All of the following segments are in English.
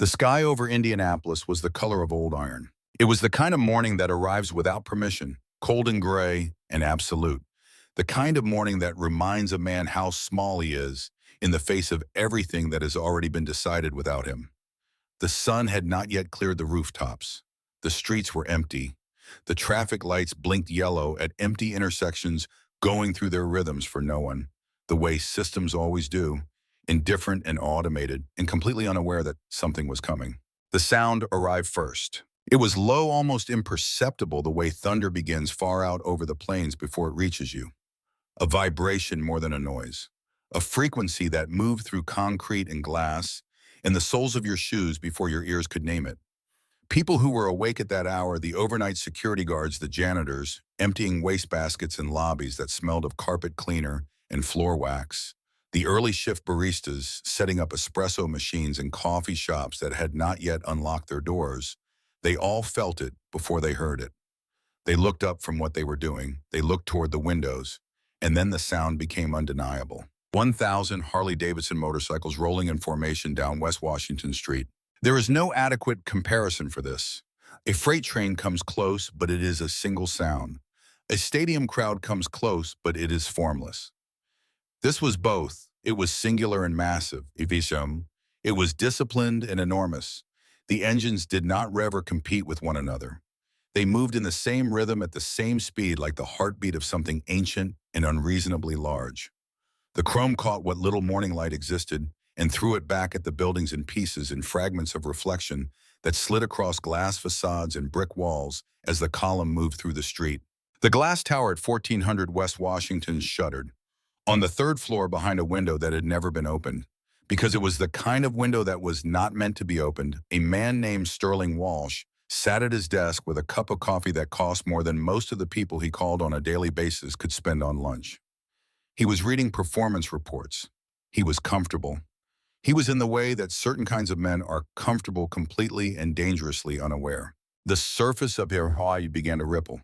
The sky over Indianapolis was the color of old iron. It was the kind of morning that arrives without permission, cold and gray and absolute. The kind of morning that reminds a man how small he is in the face of everything that has already been decided without him. The sun had not yet cleared the rooftops. The streets were empty. The traffic lights blinked yellow at empty intersections, going through their rhythms for no one, the way systems always do, indifferent and automated, and completely unaware that something was coming. The sound arrived first. It was low, almost imperceptible, the way thunder begins far out over the plains before it reaches you. A vibration more than a noise. A frequency that moved through concrete and glass, and the soles of your shoes before your ears could name it. People who were awake at that hour, the overnight security guards, the janitors, emptying wastebaskets in lobbies that smelled of carpet cleaner and floor wax, the early shift baristas setting up espresso machines in coffee shops that had not yet unlocked their doors, they all felt it before they heard it. They looked up from what they were doing, they looked toward the windows, and then the sound became undeniable. 1,000 Harley-Davidson motorcycles rolling in formation down West Washington Street. There is no adequate comparison for this. A freight train comes close, but it is a single sound. A stadium crowd comes close, but it is formless. This was both. It was singular and massive, Evisham. It was disciplined and enormous. The engines did not rev or compete with one another. They moved in the same rhythm at the same speed, like the heartbeat of something ancient and unreasonably large. The chrome caught what little morning light existed and threw it back at the buildings in pieces and fragments of reflection that slid across glass facades and brick walls as the column moved through the street. The glass tower at 1400 West Washington shuddered, on the third floor behind a window that had never been opened. Because it was the kind of window that was not meant to be opened, a man named Sterling Walsh sat at his desk with a cup of coffee that cost more than most of the people he called on a daily basis could spend on lunch. He was reading performance reports. He was comfortable. He was in the way that certain kinds of men are comfortable, completely and dangerously unaware. The surface of her eye began to ripple.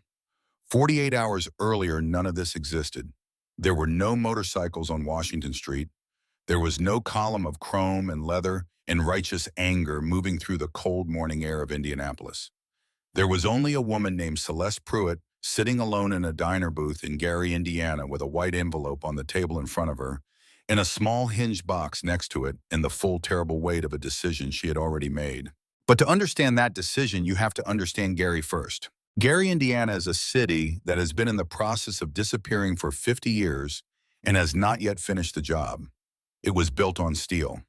48 hours earlier, none of this existed. There were no motorcycles on Washington Street. There was no column of chrome and leather and righteous anger moving through the cold morning air of Indianapolis. There was only a woman named Celeste Pruitt sitting alone in a diner booth in Gary, Indiana, with a white envelope on the table in front of her, and a small hinged box next to it, and the full terrible weight of a decision she had already made. But to understand that decision, you have to understand Gary first. Gary, Indiana is a city that has been in the process of disappearing for 50 years and has not yet finished the job. It was built on steel.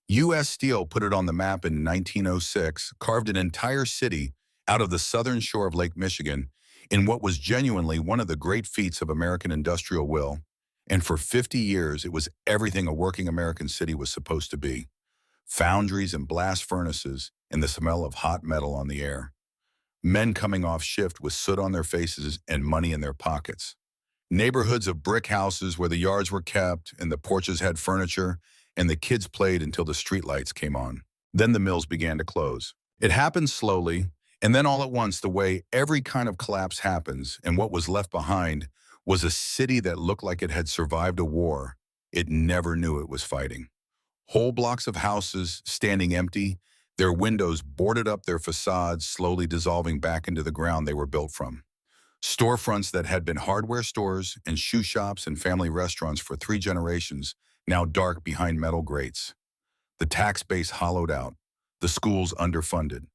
U.S. Steel put it on the map in 1906, carved an entire city out of the southern shore of Lake Michigan in what was genuinely one of the great feats of American industrial will. And for 50 years, it was everything a working American city was supposed to be. Foundries and blast furnaces and the smell of hot metal on the air. Men coming off shift with soot on their faces and money in their pockets. Neighborhoods of brick houses where the yards were kept and the porches had furniture and the kids played until the streetlights came on. Then the mills began to close. It happened slowly, and then all at once, the way every kind of collapse happens, and what was left behind was a city that looked like it had survived a war it never knew it was fighting. Whole blocks of houses standing empty, their windows boarded up, their facades slowly dissolving back into the ground they were built from. Storefronts that had been hardware stores and shoe shops and family restaurants for 3 generations, now dark behind metal grates. The tax base hollowed out, the schools underfunded,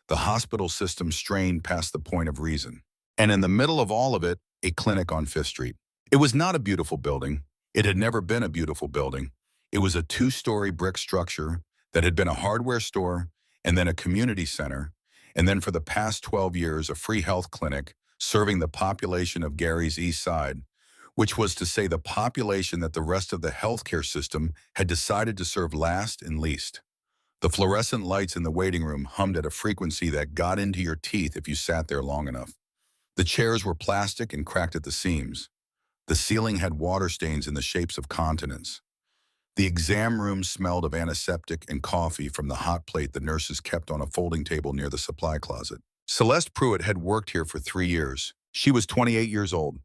the hospital system strained past the point of reason. And in the middle of all of it, a clinic on Fifth Street. It was not a beautiful building. It had never been a beautiful building. It was a 2-story brick structure that had been a hardware store and then a community center, and then for the past 12 years, a free health clinic serving the population of Gary's East Side, which was to say the population that the rest of the healthcare system had decided to serve last and least. The fluorescent lights in the waiting room hummed at a frequency that got into your teeth if you sat there long enough. The chairs were plastic and cracked at the seams. The ceiling had water stains in the shapes of continents. The exam room smelled of antiseptic and coffee from the hot plate the nurses kept on a folding table near the supply closet. Celeste Pruitt had worked here for 3 years. She was 28 years old.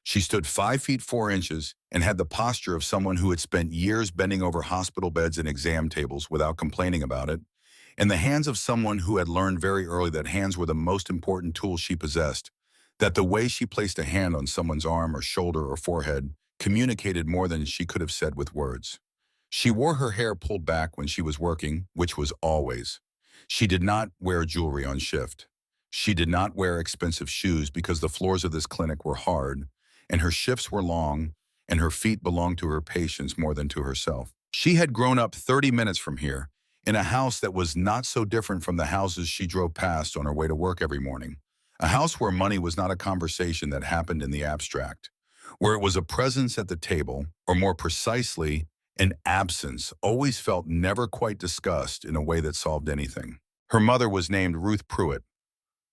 She stood 5 feet 4 inches and had the posture of someone who had spent years bending over hospital beds and exam tables without complaining about it, in the hands of someone who had learned very early that hands were the most important tools she possessed, that the way she placed a hand on someone's arm or shoulder or forehead communicated more than she could have said with words. She wore her hair pulled back when she was working, which was always. She did not wear jewelry on shift. She did not wear expensive shoes because the floors of this clinic were hard, and her shifts were long, and her feet belonged to her patients more than to herself. She had grown up 30 minutes from here, in a house that was not so different from the houses she drove past on her way to work every morning. A house where money was not a conversation that happened in the abstract, where it was a presence at the table, or more precisely, an absence always felt never quite discussed in a way that solved anything. Her mother was named Ruth Pruitt.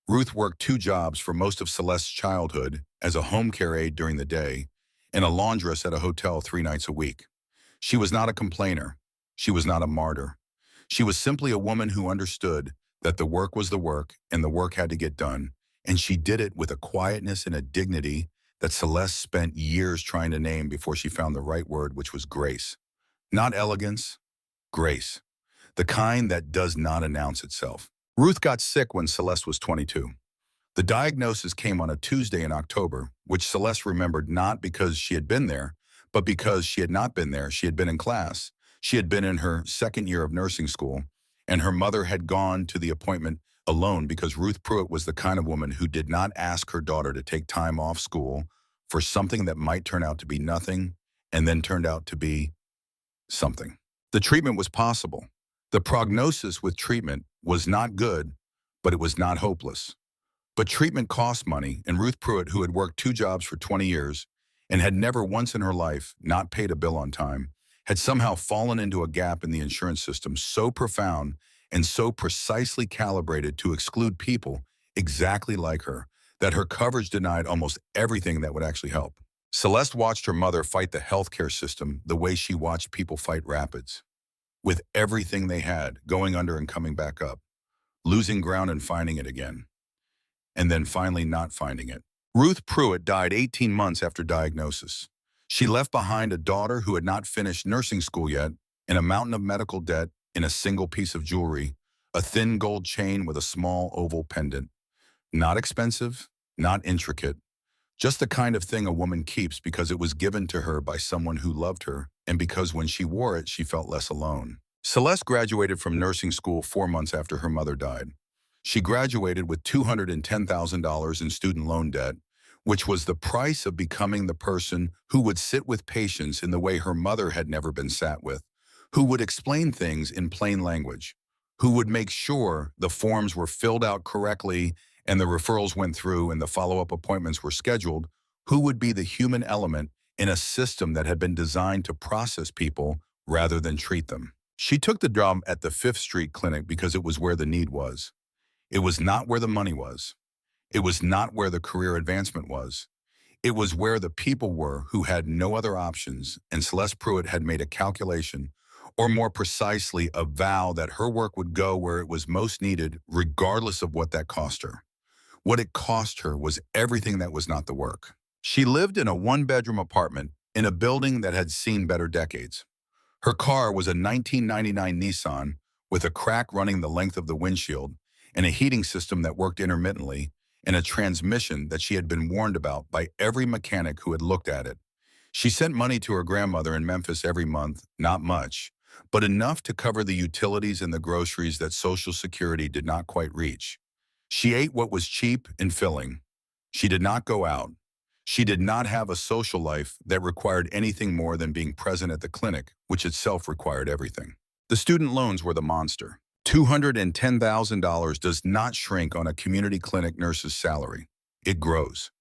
Ruth worked 2 jobs for most of Celeste's childhood, as a home care aide during the day and a laundress at a hotel 3 nights a week. She was not a complainer. She was not a martyr. She was simply a woman who understood that the work was the work and the work had to get done, and she did it with a quietness and a dignity that Celeste spent years trying to name before she found the right word, which was grace. Not elegance, grace. The kind that does not announce itself. Ruth got sick when Celeste was 22. The diagnosis came on a Tuesday in October, which Celeste remembered not because she had been there, but because she had not been there. She had been in class. She had been in her second year of nursing school, and her mother had gone to the appointment alone because Ruth Pruitt was the kind of woman who did not ask her daughter to take time off school for something that might turn out to be nothing and then turned out to be something. The treatment was possible. The prognosis with treatment was not good, but it was not hopeless. But treatment cost money, and Ruth Pruitt, who had worked 2 jobs for 20 years and had never once in her life not paid a bill on time, had somehow fallen into a gap in the insurance system so profound and so precisely calibrated to exclude people exactly like her that her coverage denied almost everything that would actually help. Celeste watched her mother fight the healthcare system the way she watched people fight rapids, with everything they had, going under and coming back up, losing ground and finding it again, and then finally not finding it. Ruth Pruitt died 18 months after diagnosis. She left behind a daughter who had not finished nursing school yet, in a mountain of medical debt, in a single piece of jewelry, a thin gold chain with a small oval pendant. Not expensive, not intricate, just the kind of thing a woman keeps because it was given to her by someone who loved her, and because when she wore it, she felt less alone. Celeste graduated from nursing school 4 months after her mother died. She graduated with $210,000 in student loan debt, which was the price of becoming the person who would sit with patients in the way her mother had never been sat with, who would explain things in plain language, who would make sure the forms were filled out correctly and the referrals went through and the follow-up appointments were scheduled, who would be the human element in a system that had been designed to process people rather than treat them. She took the job at the Fifth Street Clinic because it was where the need was. It was not where the money was. It was not where the career advancement was. It was where the people were who had no other options, and Celeste Pruitt had made a calculation, or more precisely, a vow that her work would go where it was most needed, regardless of what that cost her. What it cost her was everything that was not the work. She lived in a 1-bedroom apartment in a building that had seen better decades. Her car was a 1999 Nissan with a crack running the length of the windshield and a heating system that worked intermittently and a transmission that she had been warned about by every mechanic who had looked at it. She sent money to her grandmother in Memphis every month, not much, but enough to cover the utilities and the groceries that Social Security did not quite reach. She ate what was cheap and filling. She did not go out. She did not have a social life that required anything more than being present at the clinic, which itself required everything. The student loans were the monster. $210,000 does not shrink on a community clinic nurse's salary. It grows.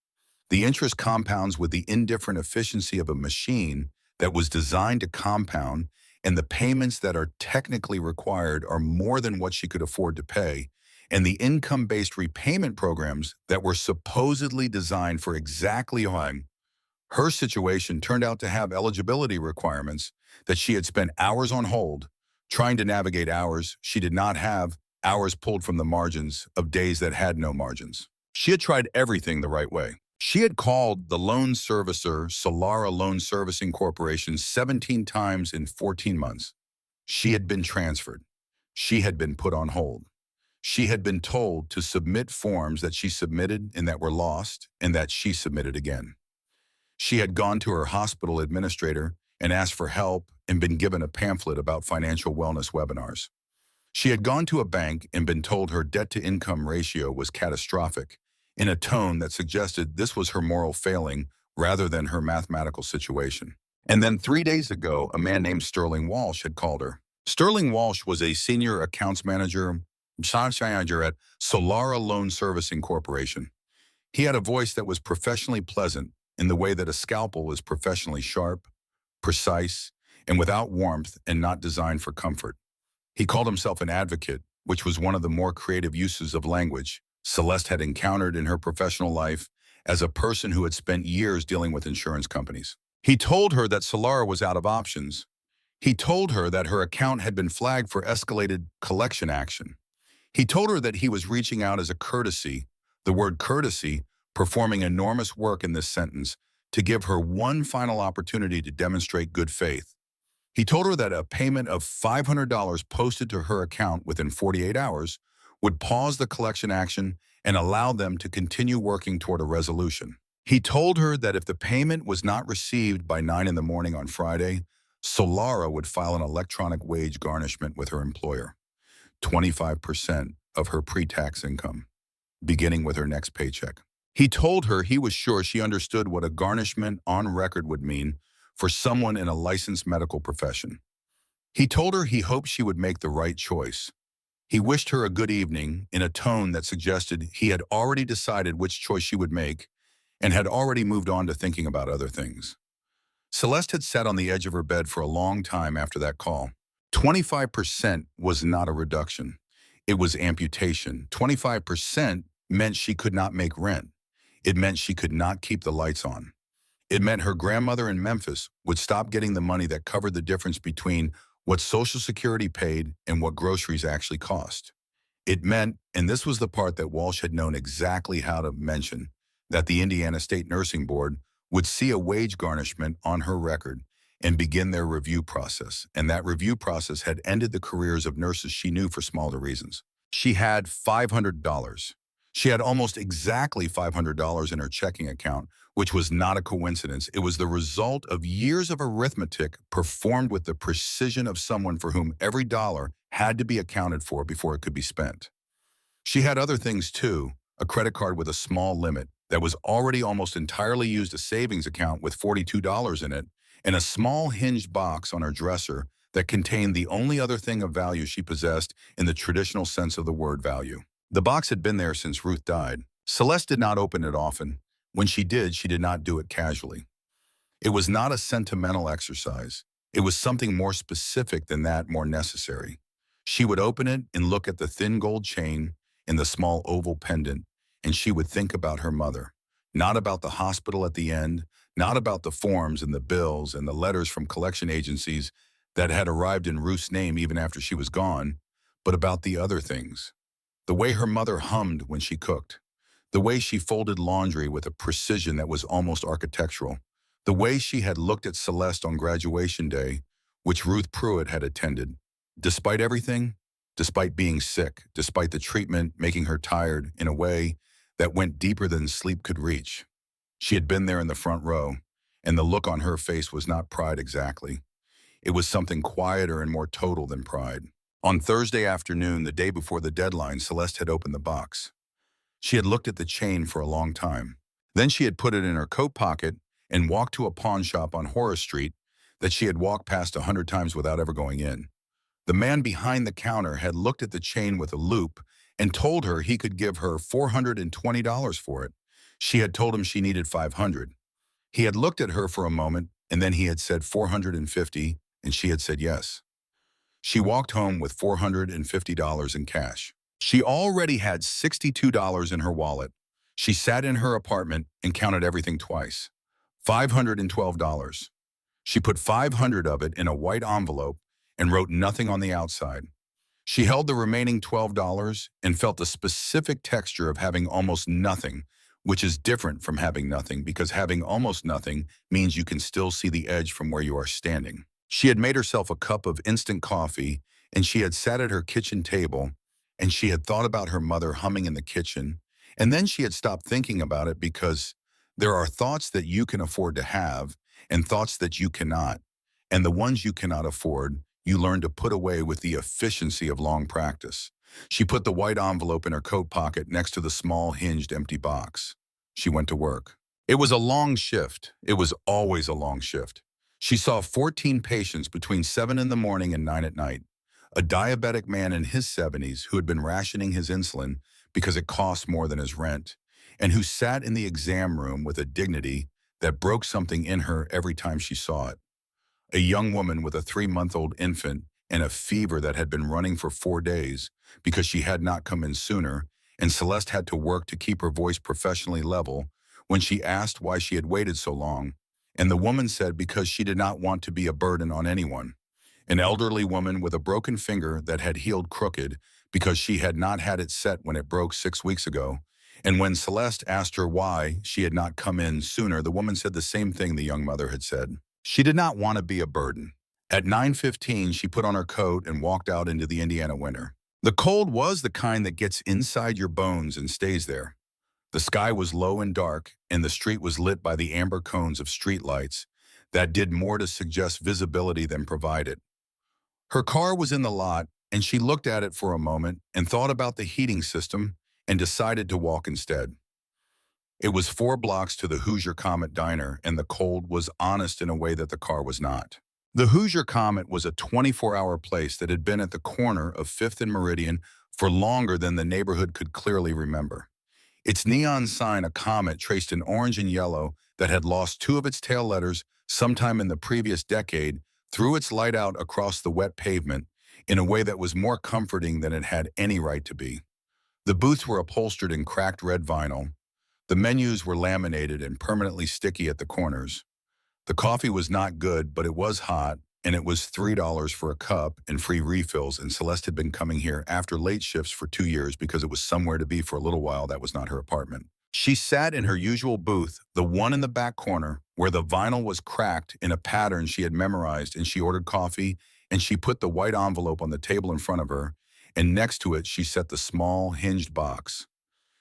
The interest compounds with the indifferent efficiency of a machine that was designed to compound, and the payments that are technically required are more than what she could afford to pay, and the income-based repayment programs that were supposedly designed for exactly her situation turned out to have eligibility requirements that she had spent hours on hold, trying to navigate hours she did not have, hours pulled from the margins of days that had no margins. She had tried everything the right way. She had called the loan servicer, Solara Loan Servicing Corporation, 17 times in 14 months. She had been transferred. She had been put on hold. She had been told to submit forms that she submitted and that were lost and that she submitted again. She had gone to her hospital administrator and asked for help and been given a pamphlet about financial wellness webinars. She had gone to a bank and been told her debt-to-income ratio was catastrophic, in a tone that suggested this was her moral failing rather than her mathematical situation. And then 3 days ago, a man named Sterling Walsh had called her. Sterling Walsh was a senior accounts manager at Solara Loan Servicing Corporation. He had a voice that was professionally pleasant in the way that a scalpel is professionally sharp, precise, and without warmth and not designed for comfort. He called himself an advocate, which was one of the more creative uses of language Celeste had encountered in her professional life as a person who had spent years dealing with insurance companies. He told her that Solara was out of options. He told her that her account had been flagged for escalated collection action. He told her that he was reaching out as a courtesy, the word courtesy performing enormous work in this sentence, to give her one final opportunity to demonstrate good faith. He told her that a payment of $500 posted to her account within 48 hours would pause the collection action and allow them to continue working toward a resolution. He told her that if the payment was not received by 9 in the morning on Friday, Solara would file an electronic wage garnishment with her employer, 25% of her pre-tax income, beginning with her next paycheck. He told her he was sure she understood what a garnishment on record would mean for someone in a licensed medical profession. He told her he hoped she would make the right choice. He wished her a good evening in a tone that suggested he had already decided which choice she would make and had already moved on to thinking about other things. Celeste had sat on the edge of her bed for a long time after that call. 25% was not a reduction. It was amputation. 25% meant she could not make rent. It meant she could not keep the lights on. It meant her grandmother in Memphis would stop getting the money that covered the difference between what Social Security paid and what groceries actually cost. It meant, and this was the part that Walsh had known exactly how to mention, that the Indiana State Nursing Board would see a wage garnishment on her record and begin their review process. And that review process had ended the careers of nurses she knew for smaller reasons. She had $500. She had almost exactly $500 in her checking account, which was not a coincidence. It was the result of years of arithmetic performed with the precision of someone for whom every dollar had to be accounted for before it could be spent. She had other things too, a credit card with a small limit that was already almost entirely used, a savings account with $42 in it, and a small hinged box on her dresser that contained the only other thing of value she possessed in the traditional sense of the word value. The box had been there since Ruth died. Celeste did not open it often. When she did not do it casually. It was not a sentimental exercise. It was something more specific than that, more necessary. She would open it and look at the thin gold chain and the small oval pendant, and she would think about her mother, not about the hospital at the end, not about the forms and the bills and the letters from collection agencies that had arrived in Ruth's name even after she was gone, but about the other things. The way her mother hummed when she cooked. The way she folded laundry with a precision that was almost architectural. The way she had looked at Celeste on graduation day, which Ruth Pruitt had attended. Despite everything, despite being sick, despite the treatment making her tired in a way that went deeper than sleep could reach. She had been there in the front row, and the look on her face was not pride exactly. It was something quieter and more total than pride. On Thursday afternoon, the day before the deadline, Celeste had opened the box. She had looked at the chain for a long time. Then she had put it in her coat pocket and walked to a pawn shop on Horace Street that she had walked past 100 times without ever going in. The man behind the counter had looked at the chain with a loop and told her he could give her $420 for it. She had told him she needed $500. He had looked at her for a moment, and then he had said $450, and she had said yes. She walked home with $450 in cash. She already had $62 in her wallet. She sat in her apartment and counted everything twice. $512. She put 500 of it in a white envelope and wrote nothing on the outside. She held the remaining $12 and felt the specific texture of having almost nothing, which is different from having nothing because having almost nothing means you can still see the edge from where you are standing. She had made herself a cup of instant coffee and she had sat at her kitchen table, and she had thought about her mother humming in the kitchen, and then she had stopped thinking about it because there are thoughts that you can afford to have and thoughts that you cannot, and the ones you cannot afford, you learn to put away with the efficiency of long practice. She put the white envelope in her coat pocket next to the small hinged empty box. She went to work. It was a long shift. It was always a long shift. She saw 14 patients between 7 in the morning and 9 at night. A diabetic man in his 70s who had been rationing his insulin because it cost more than his rent, and who sat in the exam room with a dignity that broke something in her every time she saw it. A young woman with a 3-month-old infant and a fever that had been running for 4 days because she had not come in sooner, and Celeste had to work to keep her voice professionally level when she asked why she had waited so long, and the woman said because she did not want to be a burden on anyone. An elderly woman with a broken finger that had healed crooked because she had not had it set when it broke 6 weeks ago. And when Celeste asked her why she had not come in sooner, the woman said the same thing the young mother had said. She did not want to be a burden. At 9:15, she put on her coat and walked out into the Indiana winter. The cold was the kind that gets inside your bones and stays there. The sky was low and dark, and the street was lit by the amber cones of street lights that did more to suggest visibility than provide it. Her car was in the lot, and she looked at it for a moment and thought about the heating system and decided to walk instead. It was 4 blocks to the Hoosier Comet Diner, and the cold was honest in a way that the car was not. The Hoosier Comet was a 24-hour place that had been at the corner of 5th and Meridian for longer than the neighborhood could clearly remember. Its neon sign, a comet traced in orange and yellow that had lost 2 of its tail letters sometime in the previous decade, threw its light out across the wet pavement in a way that was more comforting than it had any right to be. The booths were upholstered in cracked red vinyl. The menus were laminated and permanently sticky at the corners. The coffee was not good, but it was hot, and it was $3 for a cup and free refills, and Celeste had been coming here after late shifts for 2 years because it was somewhere to be for a little while that was not her apartment. She sat in her usual booth, the one in the back corner, where the vinyl was cracked in a pattern she had memorized, and she ordered coffee, and she put the white envelope on the table in front of her, and next to it she set the small, hinged box.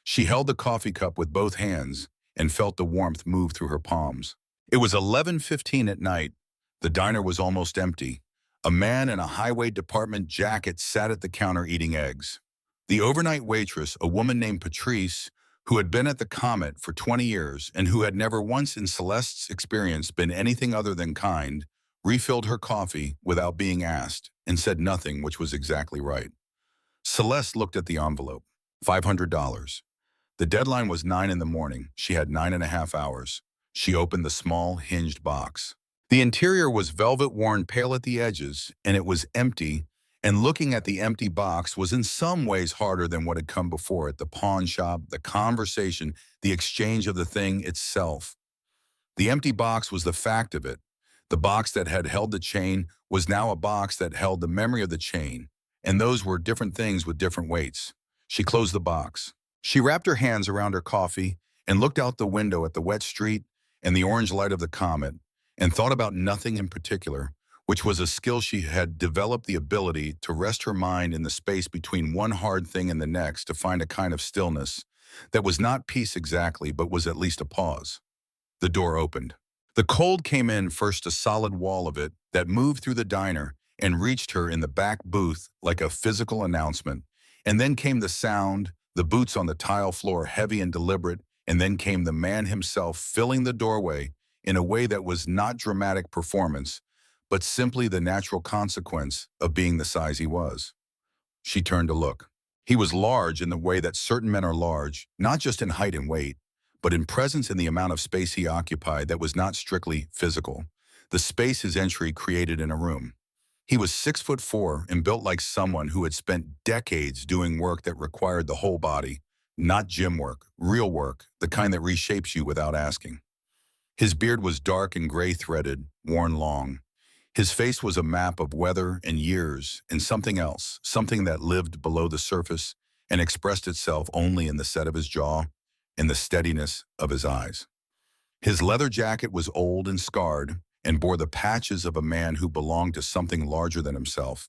She held the coffee cup with both hands and felt the warmth move through her palms. It was 11:15 at night. The diner was almost empty. A man in a highway department jacket sat at the counter eating eggs. The overnight waitress, a woman named Patrice, who had been at the Comet for 20 years and who had never once in Celeste's experience been anything other than kind, refilled her coffee without being asked and said nothing, which was exactly right. Celeste looked at the envelope. $500. The deadline was 9 in the morning. She had 9.5 hours. She opened the small, hinged box. The interior was velvet worn pale at the edges, and it was empty, and looking at the empty box was in some ways harder than what had come before it: the pawn shop, the conversation, the exchange of the thing itself. The empty box was the fact of it. The box that had held the chain was now a box that held the memory of the chain, and those were different things with different weights. She closed the box. She wrapped her hands around her coffee and looked out the window at the wet street and the orange light of the comet, and thought about nothing in particular, which was a skill she had developed, the ability to rest her mind in the space between one hard thing and the next, to find a kind of stillness that was not peace exactly, but was at least a pause. The door opened. The cold came in, first a solid wall of it that moved through the diner and reached her in the back booth like a physical announcement, and then came the sound, the boots on the tile floor heavy and deliberate, and then came the man himself filling the doorway in a way that was not dramatic performance, but simply the natural consequence of being the size he was. She turned to look. He was large in the way that certain men are large, not just in height and weight, but in presence and the amount of space he occupied that was not strictly physical, the space his entry created in a room. He was 6'4" and built like someone who had spent decades doing work that required the whole body, not gym work, real work, the kind that reshapes you without asking. His beard was dark and gray-threaded, worn long. His face was a map of weather and years and something else, something that lived below the surface and expressed itself only in the set of his jaw and the steadiness of his eyes. His leather jacket was old and scarred and bore the patches of a man who belonged to something larger than himself,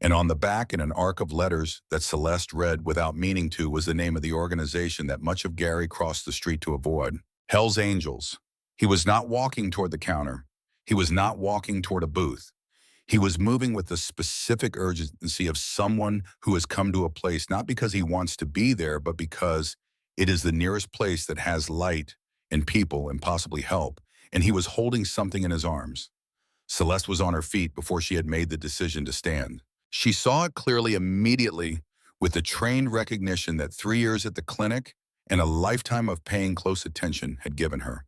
And on the back, in an arc of letters that Celeste read without meaning to, was the name of the organization that much of Gary crossed the street to avoid. Hell's Angels. He was not walking toward the counter. He was not walking toward a booth. He was moving with the specific urgency of someone who has come to a place not because he wants to be there, but because it is the nearest place that has light and people and possibly help. And he was holding something in his arms. Celeste was on her feet before she had made the decision to stand. She saw it clearly immediately with the trained recognition that 3 years at the clinic and a lifetime of paying close attention had given her.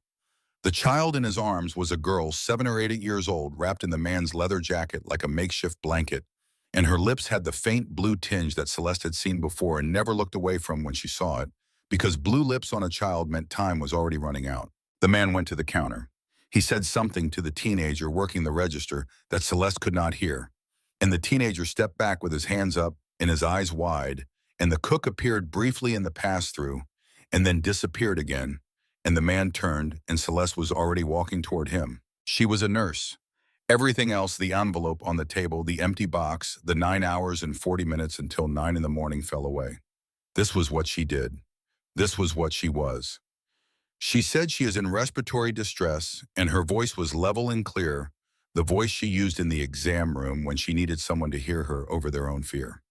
The child in his arms was a girl 7 or 8 years old, wrapped in the man's leather jacket like a makeshift blanket, and her lips had the faint blue tinge that Celeste had seen before and never looked away from when she saw it, because blue lips on a child meant time was already running out. The man went to the counter. He said something to the teenager working the register that Celeste could not hear, and the teenager stepped back with his hands up and his eyes wide, and the cook appeared briefly in the pass-through and then disappeared again, and the man turned, and Celeste was already walking toward him. She was a nurse. Everything else, the envelope on the table, the empty box, the 9 hours and 40 minutes until 9 in the morning fell away. This was what she did. This was what she was. She said she is in respiratory distress, and her voice was level and clear, the voice she used in the exam room when she needed someone to hear her over their own fear.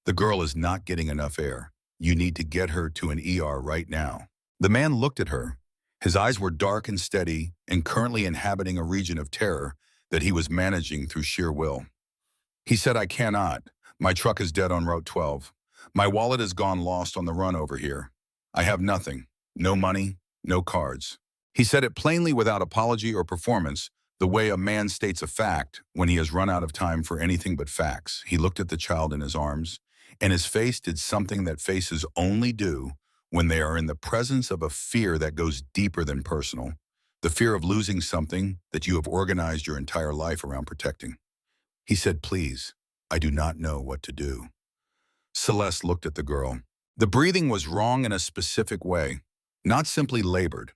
The girl is not getting enough air. You need to get her to an ER right now. The man looked at her. His eyes were dark and steady and currently inhabiting a region of terror that he was managing through sheer will. He said, I cannot. My truck is dead on Route 12. My wallet has gone lost on the run over here. I have nothing. No money, no cards. He said it plainly without apology or performance, the way a man states a fact when he has run out of time for anything but facts. He looked at the child in his arms, and his face did something that faces only do when they are in the presence of a fear that goes deeper than personal, the fear of losing something that you have organized your entire life around protecting. He said, please, I do not know what to do. Celeste looked at the girl. The breathing was wrong in a specific way, not simply labored.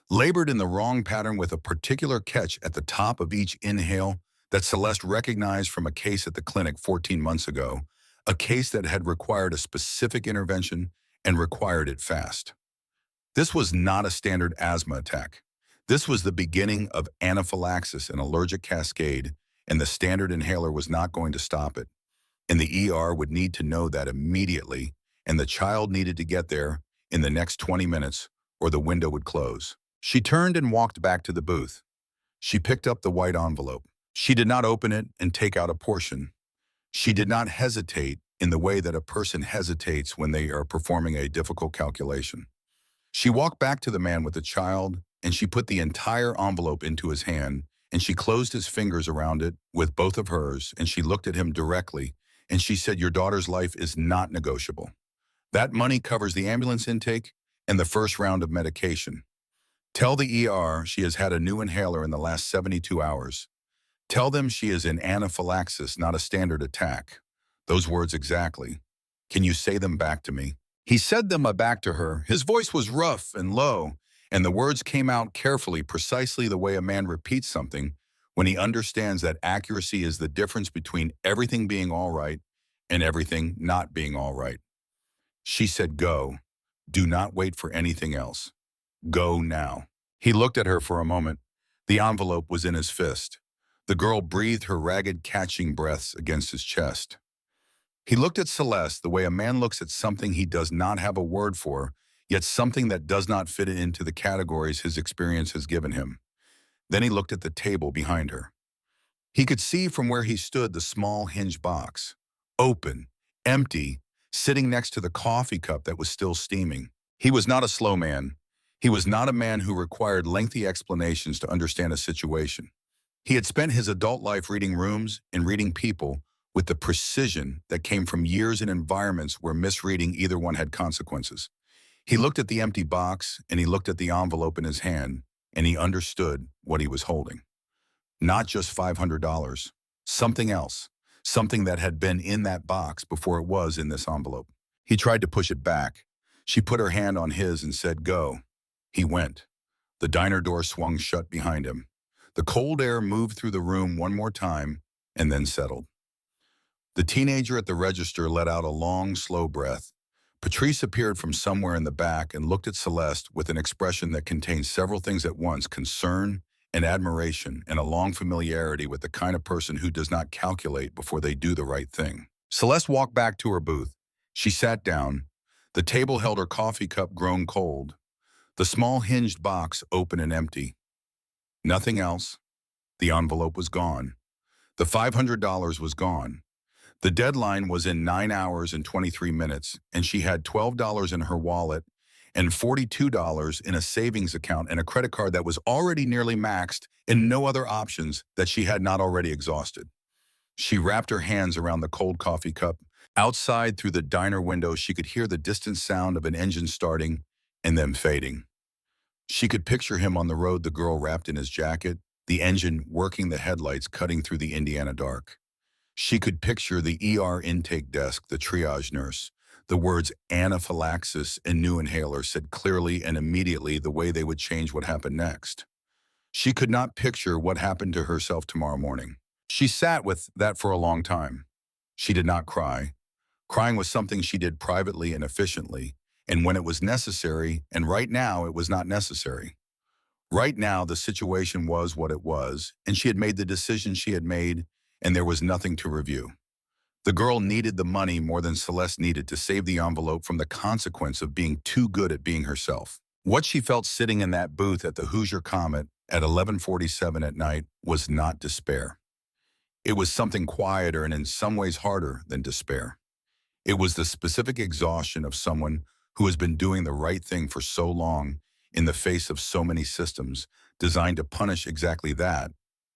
Labored in the wrong pattern with a particular catch at the top of each inhale that Celeste recognized from a case at the clinic 14 months ago, a case that had required a specific intervention and required it fast. This was not a standard asthma attack. This was the beginning of anaphylaxis, an allergic cascade, and the standard inhaler was not going to stop it. And the ER would need to know that immediately, and the child needed to get there in the next 20 minutes or the window would close. She turned and walked back to the booth. She picked up the white envelope. She did not open it and take out a portion. She did not hesitate in the way that a person hesitates when they are performing a difficult calculation. She walked back to the man with the child, and she put the entire envelope into his hand, and she closed his fingers around it with both of hers, and she looked at him directly, and she said, your daughter's life is not negotiable. That money covers the ambulance intake and the first round of medication. Tell the ER she has had a new inhaler in the last 72 hours. Tell them she is in anaphylaxis, not a standard attack. Those words exactly. Can you say them back to me? He said them back to her. His voice was rough and low, and the words came out carefully, precisely the way a man repeats something when he understands that accuracy is the difference between everything being all right and everything not being all right. She said, go. Do not wait for anything else. Go now. He looked at her for a moment. The envelope was in his fist. The girl breathed her ragged, catching breaths against his chest. He looked at Celeste the way a man looks at something he does not have a word for, yet something that does not fit into the categories his experience has given him. Then he looked at the table behind her. He could see from where he stood the small hinge box, open, empty, sitting next to the coffee cup that was still steaming. He was not a slow man. He was not a man who required lengthy explanations to understand a situation. He had spent his adult life reading rooms and reading people with the precision that came from years in environments where misreading either one had consequences. He looked at the empty box and he looked at the envelope in his hand, and he understood what he was holding. Not just $500, something else, something that had been in that box before it was in this envelope. He tried to push it back. She put her hand on his and said, go. He went. The diner door swung shut behind him. The cold air moved through the room one more time and then settled. The teenager at the register let out a long, slow breath. Patrice appeared from somewhere in the back and looked at Celeste with an expression that contained several things at once: concern and admiration, and a long familiarity with the kind of person who does not calculate before they do the right thing. Celeste walked back to her booth. She sat down. The table held her coffee cup grown cold. The small hinged box open and empty. Nothing else. The envelope was gone. The $500 was gone. The deadline was in 9 hours and 23 minutes, and she had $12 in her wallet and $42 in a savings account and a credit card that was already nearly maxed and no other options that she had not already exhausted. She wrapped her hands around the cold coffee cup. Outside through the diner window, she could hear the distant sound of an engine starting and then fading. She could picture him on the road, the girl wrapped in his jacket, the engine working the headlights cutting through the Indiana dark. She could picture the ER intake desk, the triage nurse. The words anaphylaxis and new inhaler said clearly and immediately the way they would change what happened next. She could not picture what happened to herself tomorrow morning. She sat with that for a long time. She did not cry. Crying was something she did privately and efficiently, and when it was necessary, and right now it was not necessary. Right now the situation was what it was, and she had made the decision she had made, and there was nothing to review. The girl needed the money more than Celeste needed to save the envelope from the consequence of being too good at being herself. What she felt sitting in that booth at the Hoosier Comet at 11:47 at night was not despair. It was something quieter and in some ways harder than despair. It was the specific exhaustion of someone who has been doing the right thing for so long in the face of so many systems designed to punish exactly that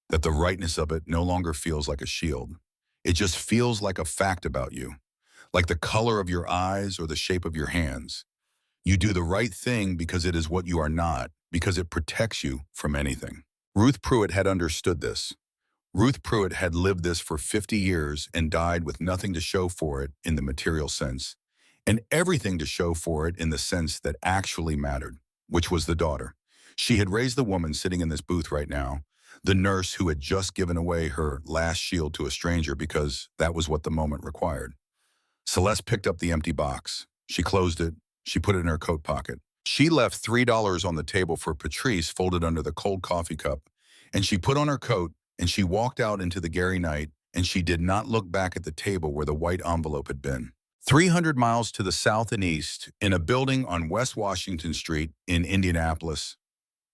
the rightness of it no longer feels like a shield. It just feels like a fact about you, like the color of your eyes or the shape of your hands. You do the right thing because it is what you are not, because it protects you from anything. Ruth Pruitt had understood this. Ruth Pruitt had lived this for 50 years and died with nothing to show for it in the material sense, and everything to show for it in the sense that actually mattered, which was the daughter. She had raised the woman sitting in this booth right now, the nurse who had just given away her last shield to a stranger because that was what the moment required. Celeste picked up the empty box. She closed it. She put it in her coat pocket. She left $3 on the table for Patrice folded under the cold coffee cup, and she put on her coat and she walked out into the Gary night, and she did not look back at the table where the white envelope had been. 300 miles to the south and east, in a building on West Washington Street in Indianapolis,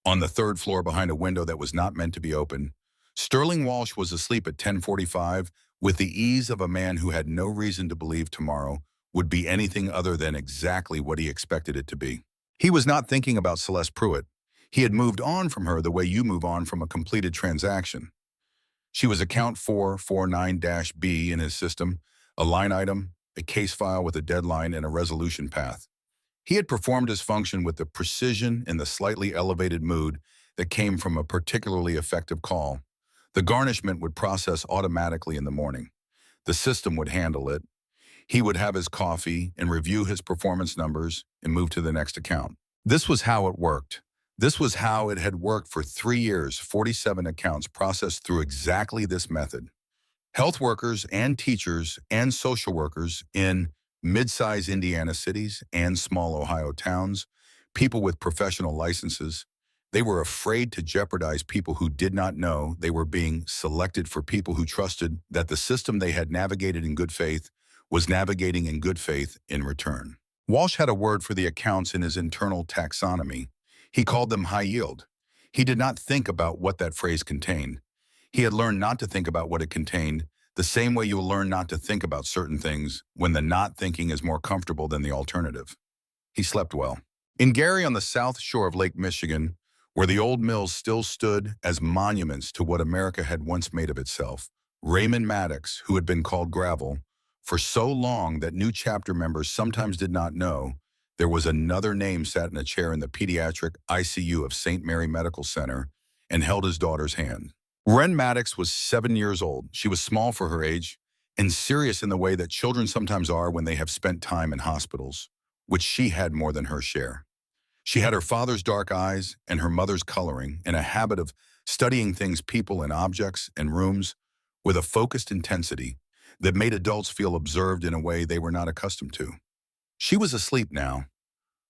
on the third floor behind a window that was not meant to be open, Sterling Walsh was asleep at 10:45 with the ease of a man who had no reason to believe tomorrow would be anything other than exactly what he expected it to be. He was not thinking about Celeste Pruitt. He had moved on from her the way you move on from a completed transaction. She was account 449-B in his system, a line item, a case file with a deadline and a resolution path. He had performed his function with the precision and the slightly elevated mood that came from a particularly effective call. The garnishment would process automatically in the morning. The system would handle it. He would have his coffee and review his performance numbers and move to the next account. This was how it worked. This was how it had worked for 3 years, 47 accounts processed through exactly this method. Health workers and teachers and social workers in mid-size Indiana cities and small Ohio towns, people with professional licenses, they were afraid to jeopardize people who did not know they were being selected for people who trusted that the system they had navigated in good faith was navigating in good faith in return. Walsh had a word for the accounts in his internal taxonomy. He called them high yield. He did not think about what that phrase contained. He had learned not to think about what it contained, the same way you will learn not to think about certain things when the not thinking is more comfortable than the alternative. He slept well. In Gary on the south shore of Lake Michigan, where the old mills still stood as monuments to what America had once made of itself, Raymond Maddox, who had been called Gravel, for so long that new chapter members sometimes did not know, there was another name sat in a chair in the pediatric ICU of St. Mary Medical Center and held his daughter's hand. Ren Maddox was 7 years old. She was small for her age and serious in the way that children sometimes are when they have spent time in hospitals, which she had more than her share. She had her father's dark eyes and her mother's coloring and a habit of studying things, people, and objects and rooms with a focused intensity that made adults feel observed in a way they were not accustomed to. She was asleep now,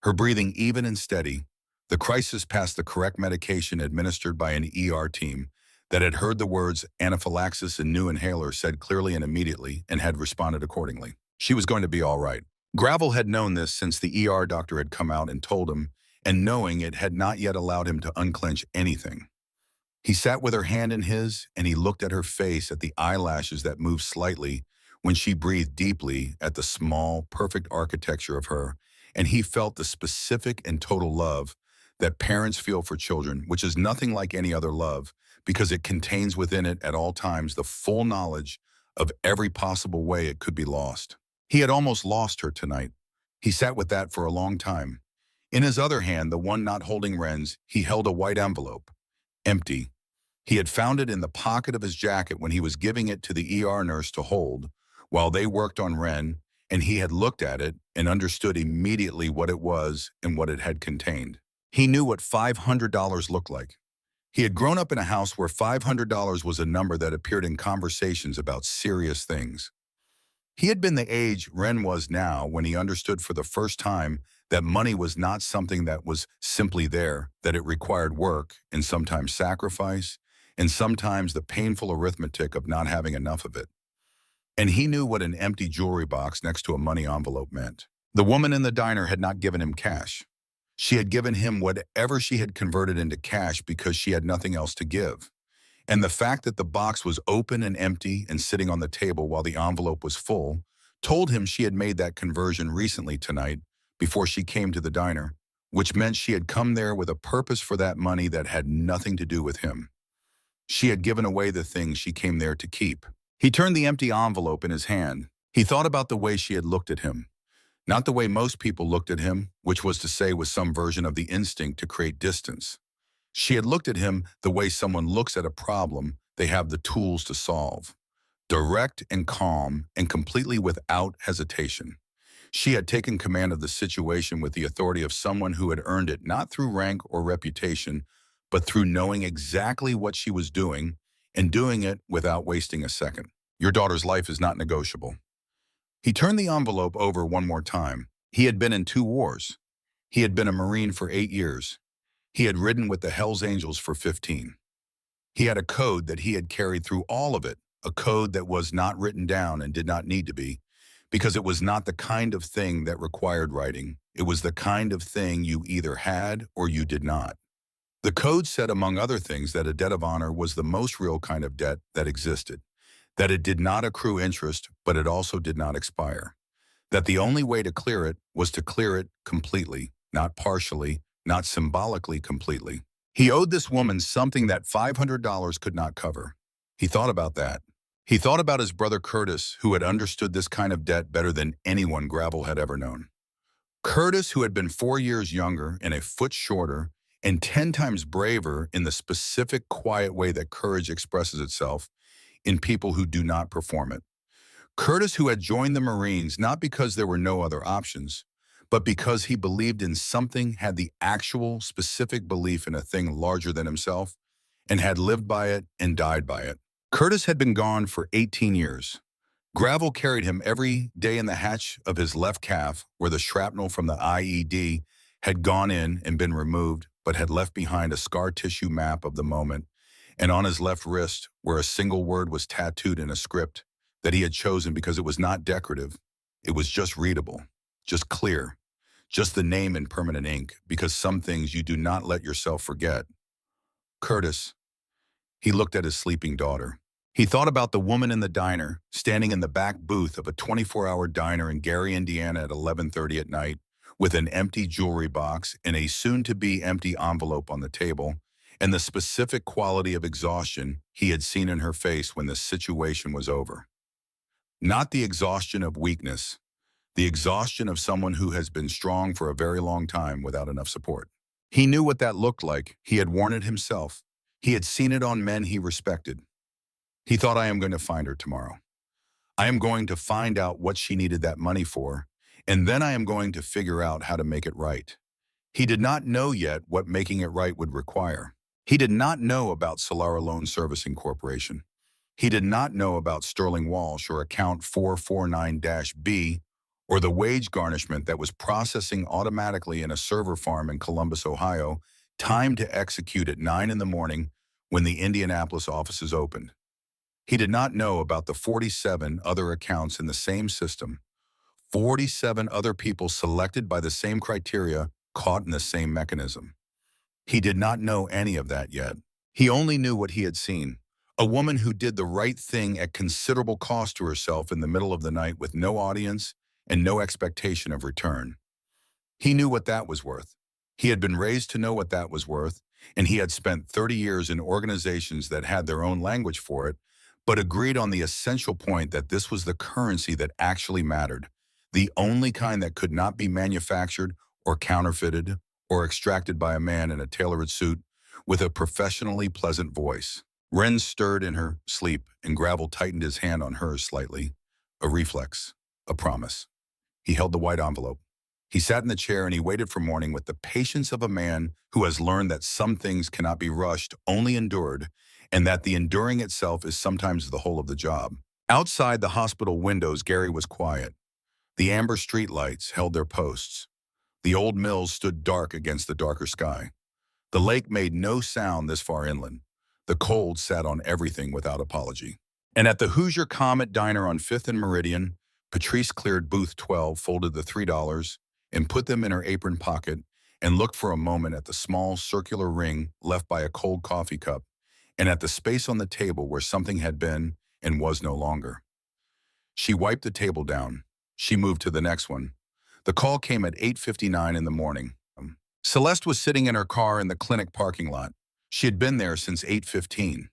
her breathing even and steady. The crisis passed the correct medication administered by an ER team that had heard the words anaphylaxis and new inhaler said clearly and immediately and had responded accordingly. She was going to be all right. Gravel had known this since the ER doctor had come out and told him, and knowing it had not yet allowed him to unclench anything. He sat with her hand in his, and he looked at her face, at the eyelashes that moved slightly when she breathed deeply, at the small, perfect architecture of her, and he felt the specific and total love that parents feel for children, which is nothing like any other love, because it contains within it at all times the full knowledge of every possible way it could be lost. He had almost lost her tonight. He sat with that for a long time. In his other hand, the one not holding Ren's, he held a white envelope, empty. He had found it in the pocket of his jacket when he was giving it to the ER nurse to hold while they worked on Ren, and he had looked at it and understood immediately what it was and what it had contained. He knew what $500 looked like. He had grown up in a house where $500 was a number that appeared in conversations about serious things. He had been the age Ren was now when he understood for the first time that money was not something that was simply there, that it required work and sometimes sacrifice, and sometimes the painful arithmetic of not having enough of it. And he knew what an empty jewelry box next to a money envelope meant. The woman in the diner had not given him cash. She had given him whatever she had converted into cash because she had nothing else to give. And the fact that the box was open and empty and sitting on the table while the envelope was full told him she had made that conversion recently tonight before she came to the diner, which meant she had come there with a purpose for that money that had nothing to do with him. She had given away the things she came there to keep. He turned the empty envelope in his hand. He thought about the way she had looked at him. Not the way most people looked at him, which was to say with some version of the instinct to create distance. She had looked at him the way someone looks at a problem they have the tools to solve. Direct and calm and completely without hesitation. She had taken command of the situation with the authority of someone who had earned it not through rank or reputation, but through knowing exactly what she was doing and doing it without wasting a second. Your daughter's life is not negotiable. He turned the envelope over one more time. He had been in 2 wars. He had been a Marine for 8 years. He had ridden with the Hells Angels for 15. He had a code that he had carried through all of it, a code that was not written down and did not need to be, because it was not the kind of thing that required writing. It was the kind of thing you either had or you did not. The code said, among other things, that a debt of honor was the most real kind of debt that existed, that it did not accrue interest, but it also did not expire, that the only way to clear it was to clear it completely, not partially, not symbolically completely. He owed this woman something that $500 could not cover. He thought about that. He thought about his brother Curtis, who had understood this kind of debt better than anyone Gravel had ever known. Curtis, who had been 4 years younger and a foot shorter and 10 times braver in the specific, quiet way that courage expresses itself in people who do not perform it. Curtis, who had joined the Marines not because there were no other options, but because he believed in something, had the actual specific belief in a thing larger than himself, and had lived by it and died by it. Curtis had been gone for 18 years. Gravel carried him every day in the hatch of his left calf, where the shrapnel from the IED had gone in and been removed, but had left behind a scar tissue map of the moment, and on his left wrist, where a single word was tattooed in a script that he had chosen because it was not decorative. It was just readable, just clear, just the name in permanent ink, because some things you do not let yourself forget. Curtis. He looked at his sleeping daughter. He thought about the woman in the diner, standing in the back booth of a 24-hour diner in Gary, Indiana at 11:30 at night, with an empty jewelry box and a soon-to-be empty envelope on the table, and the specific quality of exhaustion he had seen in her face when the situation was over. Not the exhaustion of weakness, the exhaustion of someone who has been strong for a very long time without enough support. He knew what that looked like. He had worn it himself. He had seen it on men he respected. He thought, I am going to find her tomorrow. I am going to find out what she needed that money for, and then I am going to figure out how to make it right. He did not know yet what making it right would require. He did not know about Solara Loan Servicing Corporation. He did not know about Sterling Walsh or account 449-B or the wage garnishment that was processing automatically in a server farm in Columbus, Ohio, timed to execute at 9 in the morning when the Indianapolis offices opened. He did not know about the 47 other accounts in the same system, 47 other people selected by the same criteria, caught in the same mechanism. He did not know any of that yet. He only knew what he had seen. A woman who did the right thing at considerable cost to herself in the middle of the night with no audience and no expectation of return. He knew what that was worth. He had been raised to know what that was worth, and he had spent 30 years in organizations that had their own language for it, but agreed on the essential point that this was the currency that actually mattered, the only kind that could not be manufactured or counterfeited or extracted by a man in a tailored suit with a professionally pleasant voice. Wren stirred in her sleep, and Gravel tightened his hand on hers slightly. A reflex, a promise. He held the white envelope. He sat in the chair and he waited for morning with the patience of a man who has learned that some things cannot be rushed, only endured, and that the enduring itself is sometimes the whole of the job. Outside the hospital windows, Gary was quiet. The amber streetlights held their posts. The old mills stood dark against the darker sky. The lake made no sound this far inland. The cold sat on everything without apology. And at the Hoosier Comet Diner on 5th and Meridian, Patrice cleared booth 12, folded the $3, and put them in her apron pocket, and looked for a moment at the small circular ring left by a cold coffee cup, and at the space on the table where something had been and was no longer. She wiped the table down. She moved to the next one. The call came at 8:59 in the morning. Celeste was sitting in her car in the clinic parking lot. She had been there since 8:15.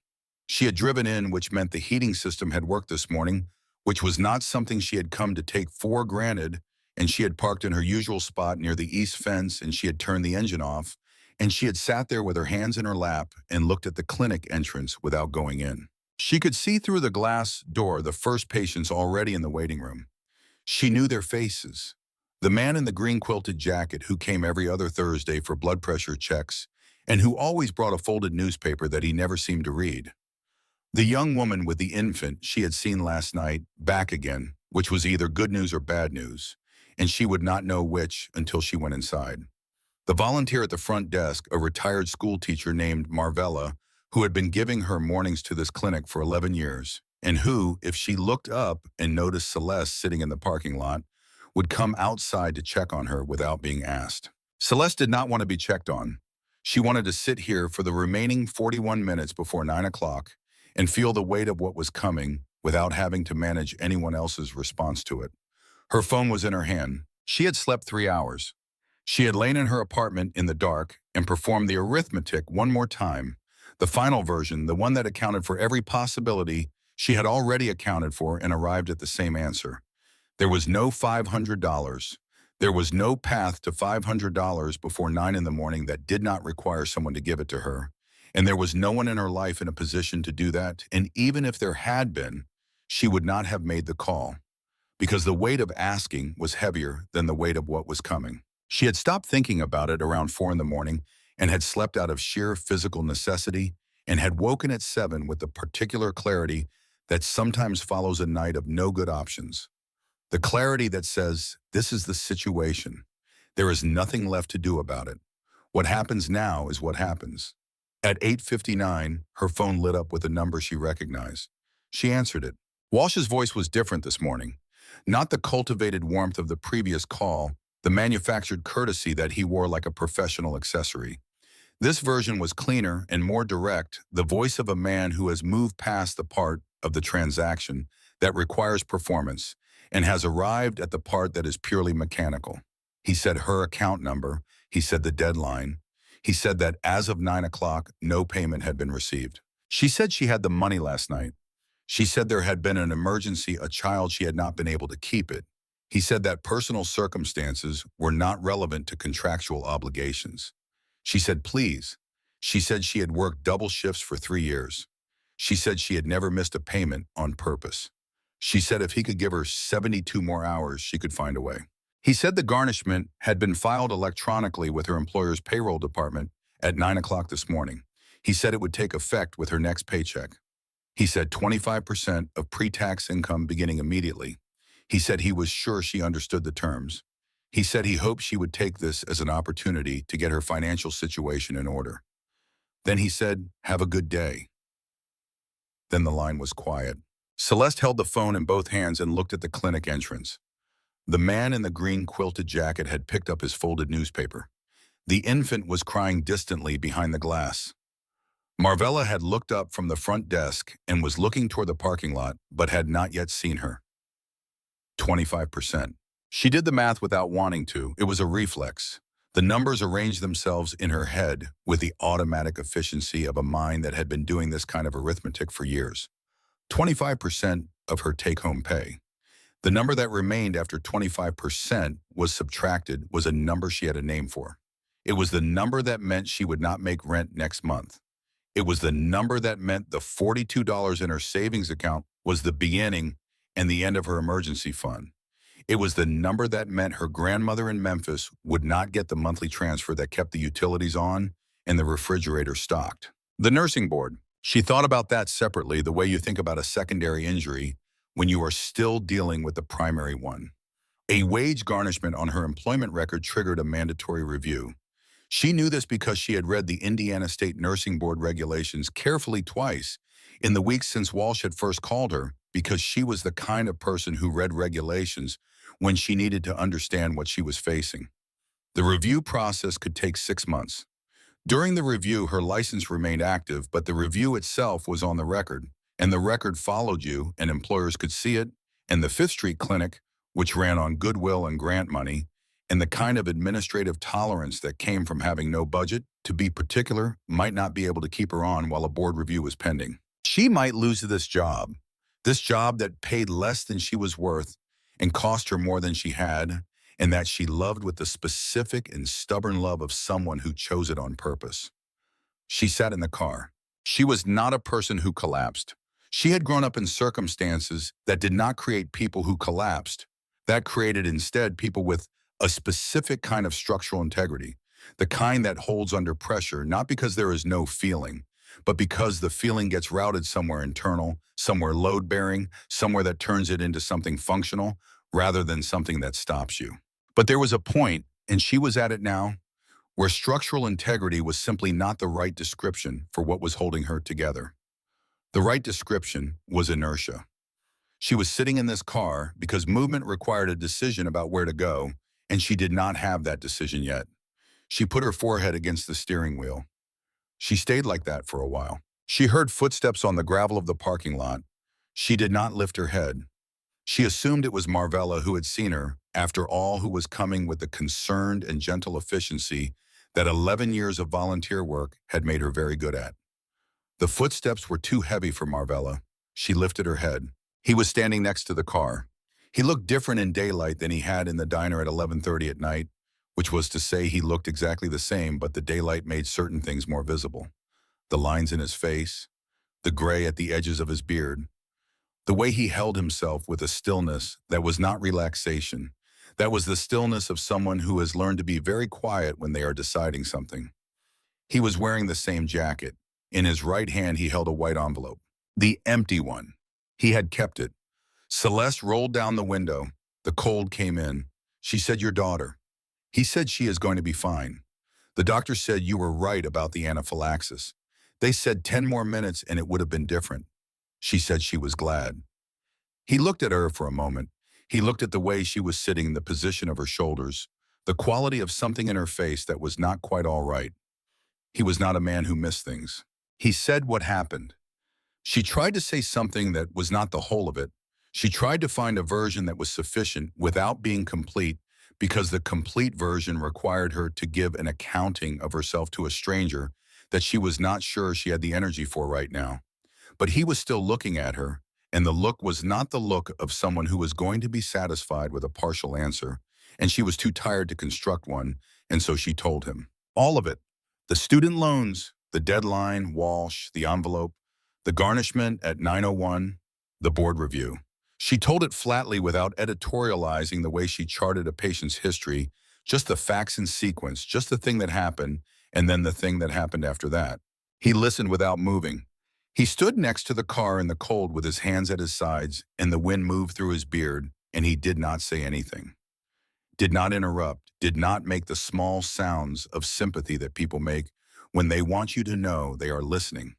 She had driven in, which meant the heating system had worked this morning, which was not something she had come to take for granted, and she had parked in her usual spot near the east fence, and she had turned the engine off, and she had sat there with her hands in her lap and looked at the clinic entrance without going in. She could see through the glass door the first patients already in the waiting room. She knew their faces. The man in the green quilted jacket who came every other Thursday for blood pressure checks and who always brought a folded newspaper that he never seemed to read. The young woman with the infant she had seen last night, back again, which was either good news or bad news, and she would not know which until she went inside. The volunteer at the front desk, a retired school teacher named Marvella, who had been giving her mornings to this clinic for 11 years, and who, if she looked up and noticed Celeste sitting in the parking lot, would come outside to check on her without being asked. Celeste did not want to be checked on. She wanted to sit here for the remaining 41 minutes before 9 o'clock and feel the weight of what was coming without having to manage anyone else's response to it. Her phone was in her hand. She had slept 3 hours. She had lain in her apartment in the dark and performed the arithmetic one more time. The final version, the one that accounted for every possibility, she had already accounted for and arrived at the same answer. There was no $500. There was no path to $500 before 9 in the morning that did not require someone to give it to her. And there was no one in her life in a position to do that. And even if there had been, she would not have made the call, because the weight of asking was heavier than the weight of what was coming. She had stopped thinking about it around 4 in the morning and had slept out of sheer physical necessity and had woken at 7 with the particular clarity that sometimes follows a night of no good options. The clarity that says, this is the situation. There is nothing left to do about it. What happens now is what happens. At 8:59, her phone lit up with a number she recognized. She answered it. Walsh's voice was different this morning. Not the cultivated warmth of the previous call, the manufactured courtesy that he wore like a professional accessory. This version was cleaner and more direct, the voice of a man who has moved past the part of the transaction that requires performance and has arrived at the part that is purely mechanical. He said her account number. He said the deadline. He said that as of 9 o'clock, no payment had been received. She said she had the money last night. She said there had been an emergency, a child, she had not been able to keep it. He said that personal circumstances were not relevant to contractual obligations. She said, please. She said she had worked double shifts for 3 years. She said she had never missed a payment on purpose. She said if he could give her 72 more hours, she could find a way. He said the garnishment had been filed electronically with her employer's payroll department at 9 o'clock this morning. He said it would take effect with her next paycheck. He said 25% of pre-tax income beginning immediately. He said he was sure she understood the terms. He said he hoped she would take this as an opportunity to get her financial situation in order. Then he said, "Have a good day." Then the line was quiet. Celeste held the phone in both hands and looked at the clinic entrance. The man in the green quilted jacket had picked up his folded newspaper. The infant was crying distantly behind the glass. Marvella had looked up from the front desk and was looking toward the parking lot, but had not yet seen her. 25%. She did the math without wanting to. It was a reflex. The numbers arranged themselves in her head with the automatic efficiency of a mind that had been doing this kind of arithmetic for years. 25% of her take-home pay. The number that remained after 25% was subtracted was a number she had a name for. It was the number that meant she would not make rent next month. It was the number that meant the $42 in her savings account was the beginning and the end of her emergency fund. It was the number that meant her grandmother in Memphis would not get the monthly transfer that kept the utilities on and the refrigerator stocked. The nursing board. She thought about that separately, the way you think about a secondary injury when you are still dealing with the primary one. A wage garnishment on her employment record triggered a mandatory review. She knew this because she had read the Indiana State Nursing Board regulations carefully twice in the weeks since Walsh had first called her, because she was the kind of person who read regulations when she needed to understand what she was facing. The review process could take 6 months. During the review, her license remained active, but the review itself was on the record, and the record followed you, and employers could see it, and the Fifth Street Clinic, which ran on goodwill and grant money, and the kind of administrative tolerance that came from having no budget, to be particular, might not be able to keep her on while a board review was pending. She might lose this job that paid less than she was worth and cost her more than she had, and that she loved with the specific and stubborn love of someone who chose it on purpose. She sat in the car. She was not a person who collapsed. She had grown up in circumstances that did not create people who collapsed. That created instead people with a specific kind of structural integrity, the kind that holds under pressure, not because there is no feeling, but because the feeling gets routed somewhere internal, somewhere load-bearing, somewhere that turns it into something functional, rather than something that stops you. But there was a point, and she was at it now, where structural integrity was simply not the right description for what was holding her together. The right description was inertia. She was sitting in this car because movement required a decision about where to go, and she did not have that decision yet. She put her forehead against the steering wheel. She stayed like that for a while. She heard footsteps on the gravel of the parking lot. She did not lift her head. She assumed it was Marvella who had seen her, after all, who was coming with the concerned and gentle efficiency that 11 years of volunteer work had made her very good at. The footsteps were too heavy for Marvella. She lifted her head. He was standing next to the car. He looked different in daylight than he had in the diner at 11:30 at night, which was to say he looked exactly the same, but the daylight made certain things more visible. The lines in his face, the gray at the edges of his beard, the way he held himself with a stillness that was not relaxation, that was the stillness of someone who has learned to be very quiet when they are deciding something. He was wearing the same jacket. In his right hand, he held a white envelope, the empty one. He had kept it. Celeste rolled down the window. The cold came in. She said, "Your daughter." He said, "She is going to be fine. The doctor said you were right about the anaphylaxis. They said 10 more minutes and it would have been different." She said she was glad. He looked at her for a moment. He looked at the way she was sitting, the position of her shoulders, the quality of something in her face that was not quite all right. He was not a man who missed things. He said what happened. She tried to say something that was not the whole of it. She tried to find a version that was sufficient without being complete, because the complete version required her to give an accounting of herself to a stranger that she was not sure she had the energy for right now. But he was still looking at her, and the look was not the look of someone who was going to be satisfied with a partial answer, and she was too tired to construct one, and so she told him. All of it. The student loans, the deadline, Walsh, the envelope, the garnishment at 9:01, the board review. She told it flatly without editorializing the way she charted a patient's history, just the facts in sequence, just the thing that happened, and then the thing that happened after that. He listened without moving. He stood next to the car in the cold with his hands at his sides, and the wind moved through his beard, and he did not say anything, did not interrupt, did not make the small sounds of sympathy that people make when they want you to know they are listening.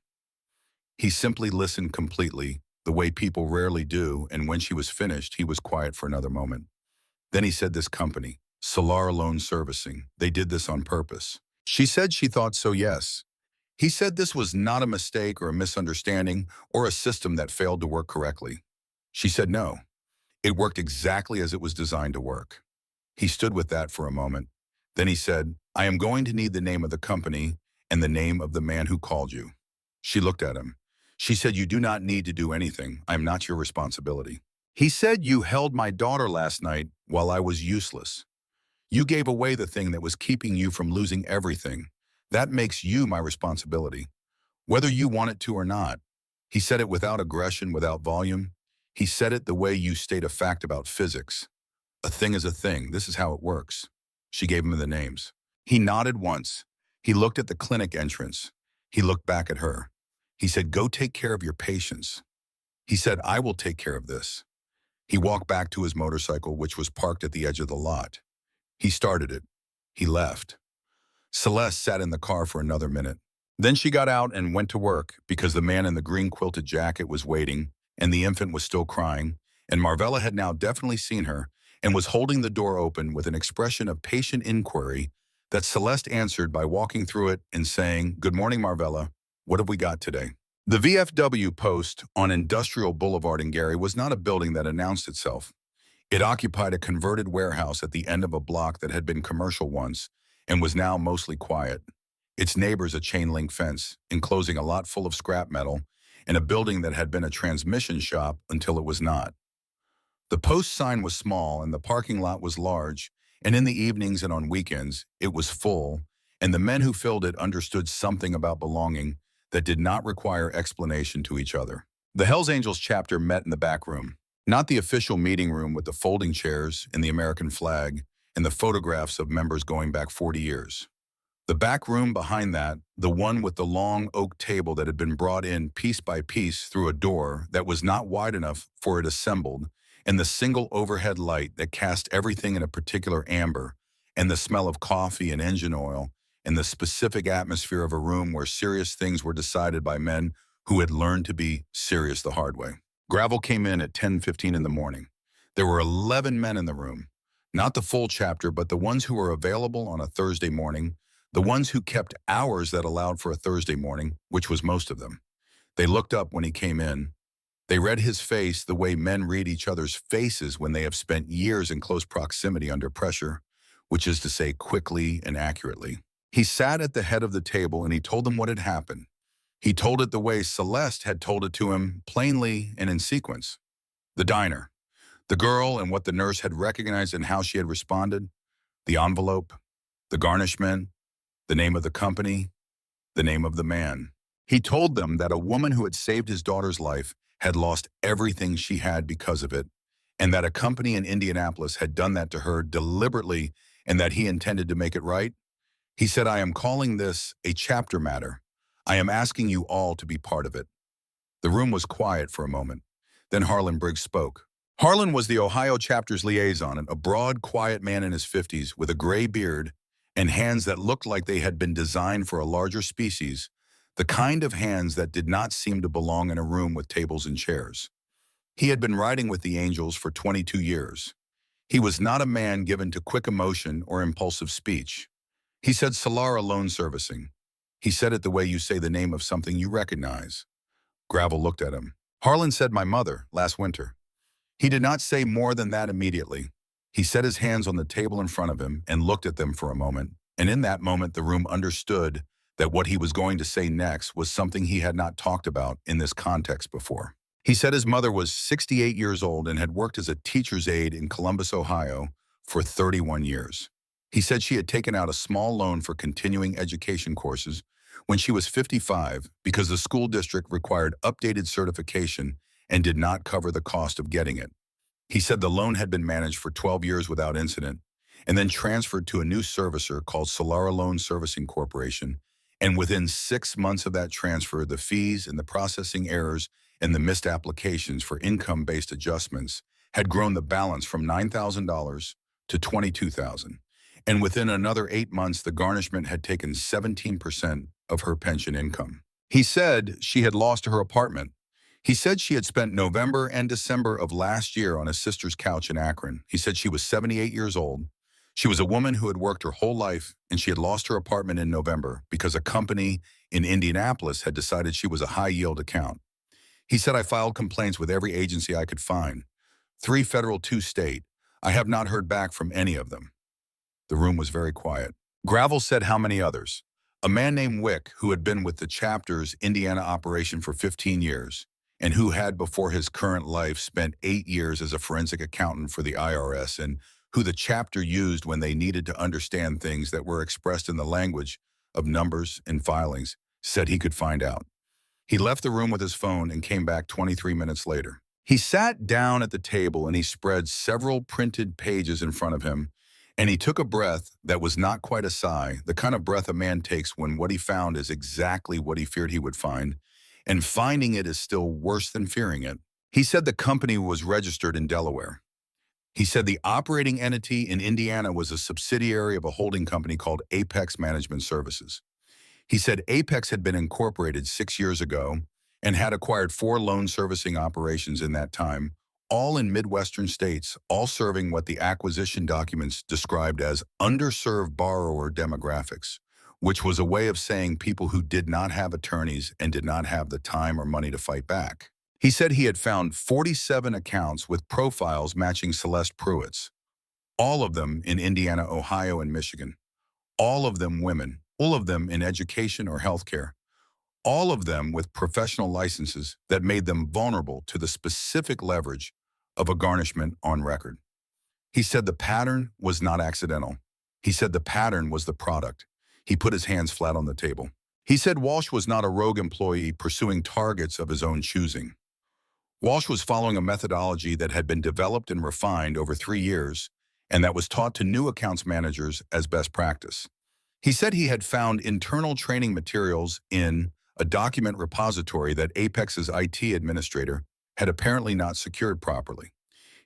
He simply listened completely, the way people rarely do, and when she was finished, he was quiet for another moment. Then he said this company, Solar Loan Servicing, they did this on purpose. She said she thought so, yes. He said this was not a mistake or a misunderstanding or a system that failed to work correctly. She said no. It worked exactly as it was designed to work. He stood with that for a moment. Then he said, I am going to need the name of the company and the name of the man who called you. She looked at him. She said, you do not need to do anything. I am not your responsibility. He said, you held my daughter last night while I was useless. You gave away the thing that was keeping you from losing everything. That makes you my responsibility, whether you want it to or not. He said it without aggression, without volume. He said it the way you state a fact about physics. A thing is a thing. This is how it works. She gave him the names. He nodded once. He looked at the clinic entrance. He looked back at her. He said, go take care of your patients. He said, I will take care of this. He walked back to his motorcycle, which was parked at the edge of the lot. He started it. He left. Celeste sat in the car for another minute. Then she got out and went to work because the man in the green quilted jacket was waiting and the infant was still crying, and Marvella had now definitely seen her and was holding the door open with an expression of patient inquiry that Celeste answered by walking through it and saying, good morning, Marvella. What have we got today? The VFW post on Industrial Boulevard in Gary was not a building that announced itself. It occupied a converted warehouse at the end of a block that had been commercial once and was now mostly quiet. Its neighbors a chain-link fence, enclosing a lot full of scrap metal, and a building that had been a transmission shop until it was not. The post sign was small and the parking lot was large, and in the evenings and on weekends, it was full, and the men who filled it understood something about belonging that did not require explanation to each other. The Hells Angels chapter met in the back room, not the official meeting room with the folding chairs and the American flag and the photographs of members going back 40 years. The back room behind that, the one with the long oak table that had been brought in piece by piece through a door that was not wide enough for it assembled, and the single overhead light that cast everything in a particular amber, and the smell of coffee and engine oil, and the specific atmosphere of a room where serious things were decided by men who had learned to be serious the hard way. Gravel came in at 10:15 in the morning. There were 11 men in the room, not the full chapter, but the ones who were available on a Thursday morning, the ones who kept hours that allowed for a Thursday morning, which was most of them. They looked up when he came in. They read his face the way men read each other's faces when they have spent years in close proximity under pressure, which is to say quickly and accurately. He sat at the head of the table and he told them what had happened. He told it the way Celeste had told it to him, plainly and in sequence. The diner, the girl and what the nurse had recognized and how she had responded, the envelope, the garnishment, the name of the company, the name of the man. He told them that a woman who had saved his daughter's life had lost everything she had because of it, and that a company in Indianapolis had done that to her deliberately and that he intended to make it right. He said, I am calling this a chapter matter. I am asking you all to be part of it. The room was quiet for a moment. Then Harlan Briggs spoke. Harlan was the Ohio chapter's liaison, a broad, quiet man in his 50s with a gray beard and hands that looked like they had been designed for a larger species, the kind of hands that did not seem to belong in a room with tables and chairs. He had been riding with the Angels for 22 years. He was not a man given to quick emotion or impulsive speech. He said Solara Loan Servicing. He said it the way you say the name of something you recognize. Gravel looked at him. Harlan said my mother, last winter. He did not say more than that immediately. He set his hands on the table in front of him and looked at them for a moment, and in that moment the room understood that what he was going to say next was something he had not talked about in this context before. He said his mother was 68 years old and had worked as a teacher's aide in Columbus, Ohio for 31 years. He said she had taken out a small loan for continuing education courses when she was 55 because the school district required updated certification and did not cover the cost of getting it. He said the loan had been managed for 12 years without incident and then transferred to a new servicer called Solara Loan Servicing Corporation And within 6 months of that transfer, the fees and the processing errors and the missed applications for income-based adjustments had grown the balance from $9,000 to $22,000. And within another 8 months, the garnishment had taken 17% of her pension income. He said she had lost her apartment. He said she had spent November and December of last year on his sister's couch in Akron. He said she was 78 years old. She was a woman who had worked her whole life, and she had lost her apartment in November because a company in Indianapolis had decided she was a high-yield account. He said, I filed complaints with every agency I could find, 3 federal, 2 state. I have not heard back from any of them. The room was very quiet. Gravel said how many others? A man named Wick, who had been with the chapter's Indiana operation for 15 years, and who had before his current life spent 8 years as a forensic accountant for the IRS, and who the chapter used when they needed to understand things that were expressed in the language of numbers and filings, said he could find out. He left the room with his phone and came back 23 minutes later. He sat down at the table and he spread several printed pages in front of him, and he took a breath that was not quite a sigh, the kind of breath a man takes when what he found is exactly what he feared he would find, and finding it is still worse than fearing it. He said the company was registered in Delaware. He said the operating entity in Indiana was a subsidiary of a holding company called Apex Management Services. He said Apex had been incorporated 6 years ago and had acquired 4 loan servicing operations in that time, all in Midwestern states, all serving what the acquisition documents described as underserved borrower demographics, which was a way of saying people who did not have attorneys and did not have the time or money to fight back. He said he had found 47 accounts with profiles matching Celeste Pruitt's, all of them in Indiana, Ohio, and Michigan, all of them women, all of them in education or healthcare, all of them with professional licenses that made them vulnerable to the specific leverage of a garnishment on record. He said the pattern was not accidental. He said the pattern was the product. He put his hands flat on the table. He said Walsh was not a rogue employee pursuing targets of his own choosing. Walsh was following a methodology that had been developed and refined over 3 years and that was taught to new accounts managers as best practice. He said he had found internal training materials in a document repository that Apex's IT administrator had apparently not secured properly.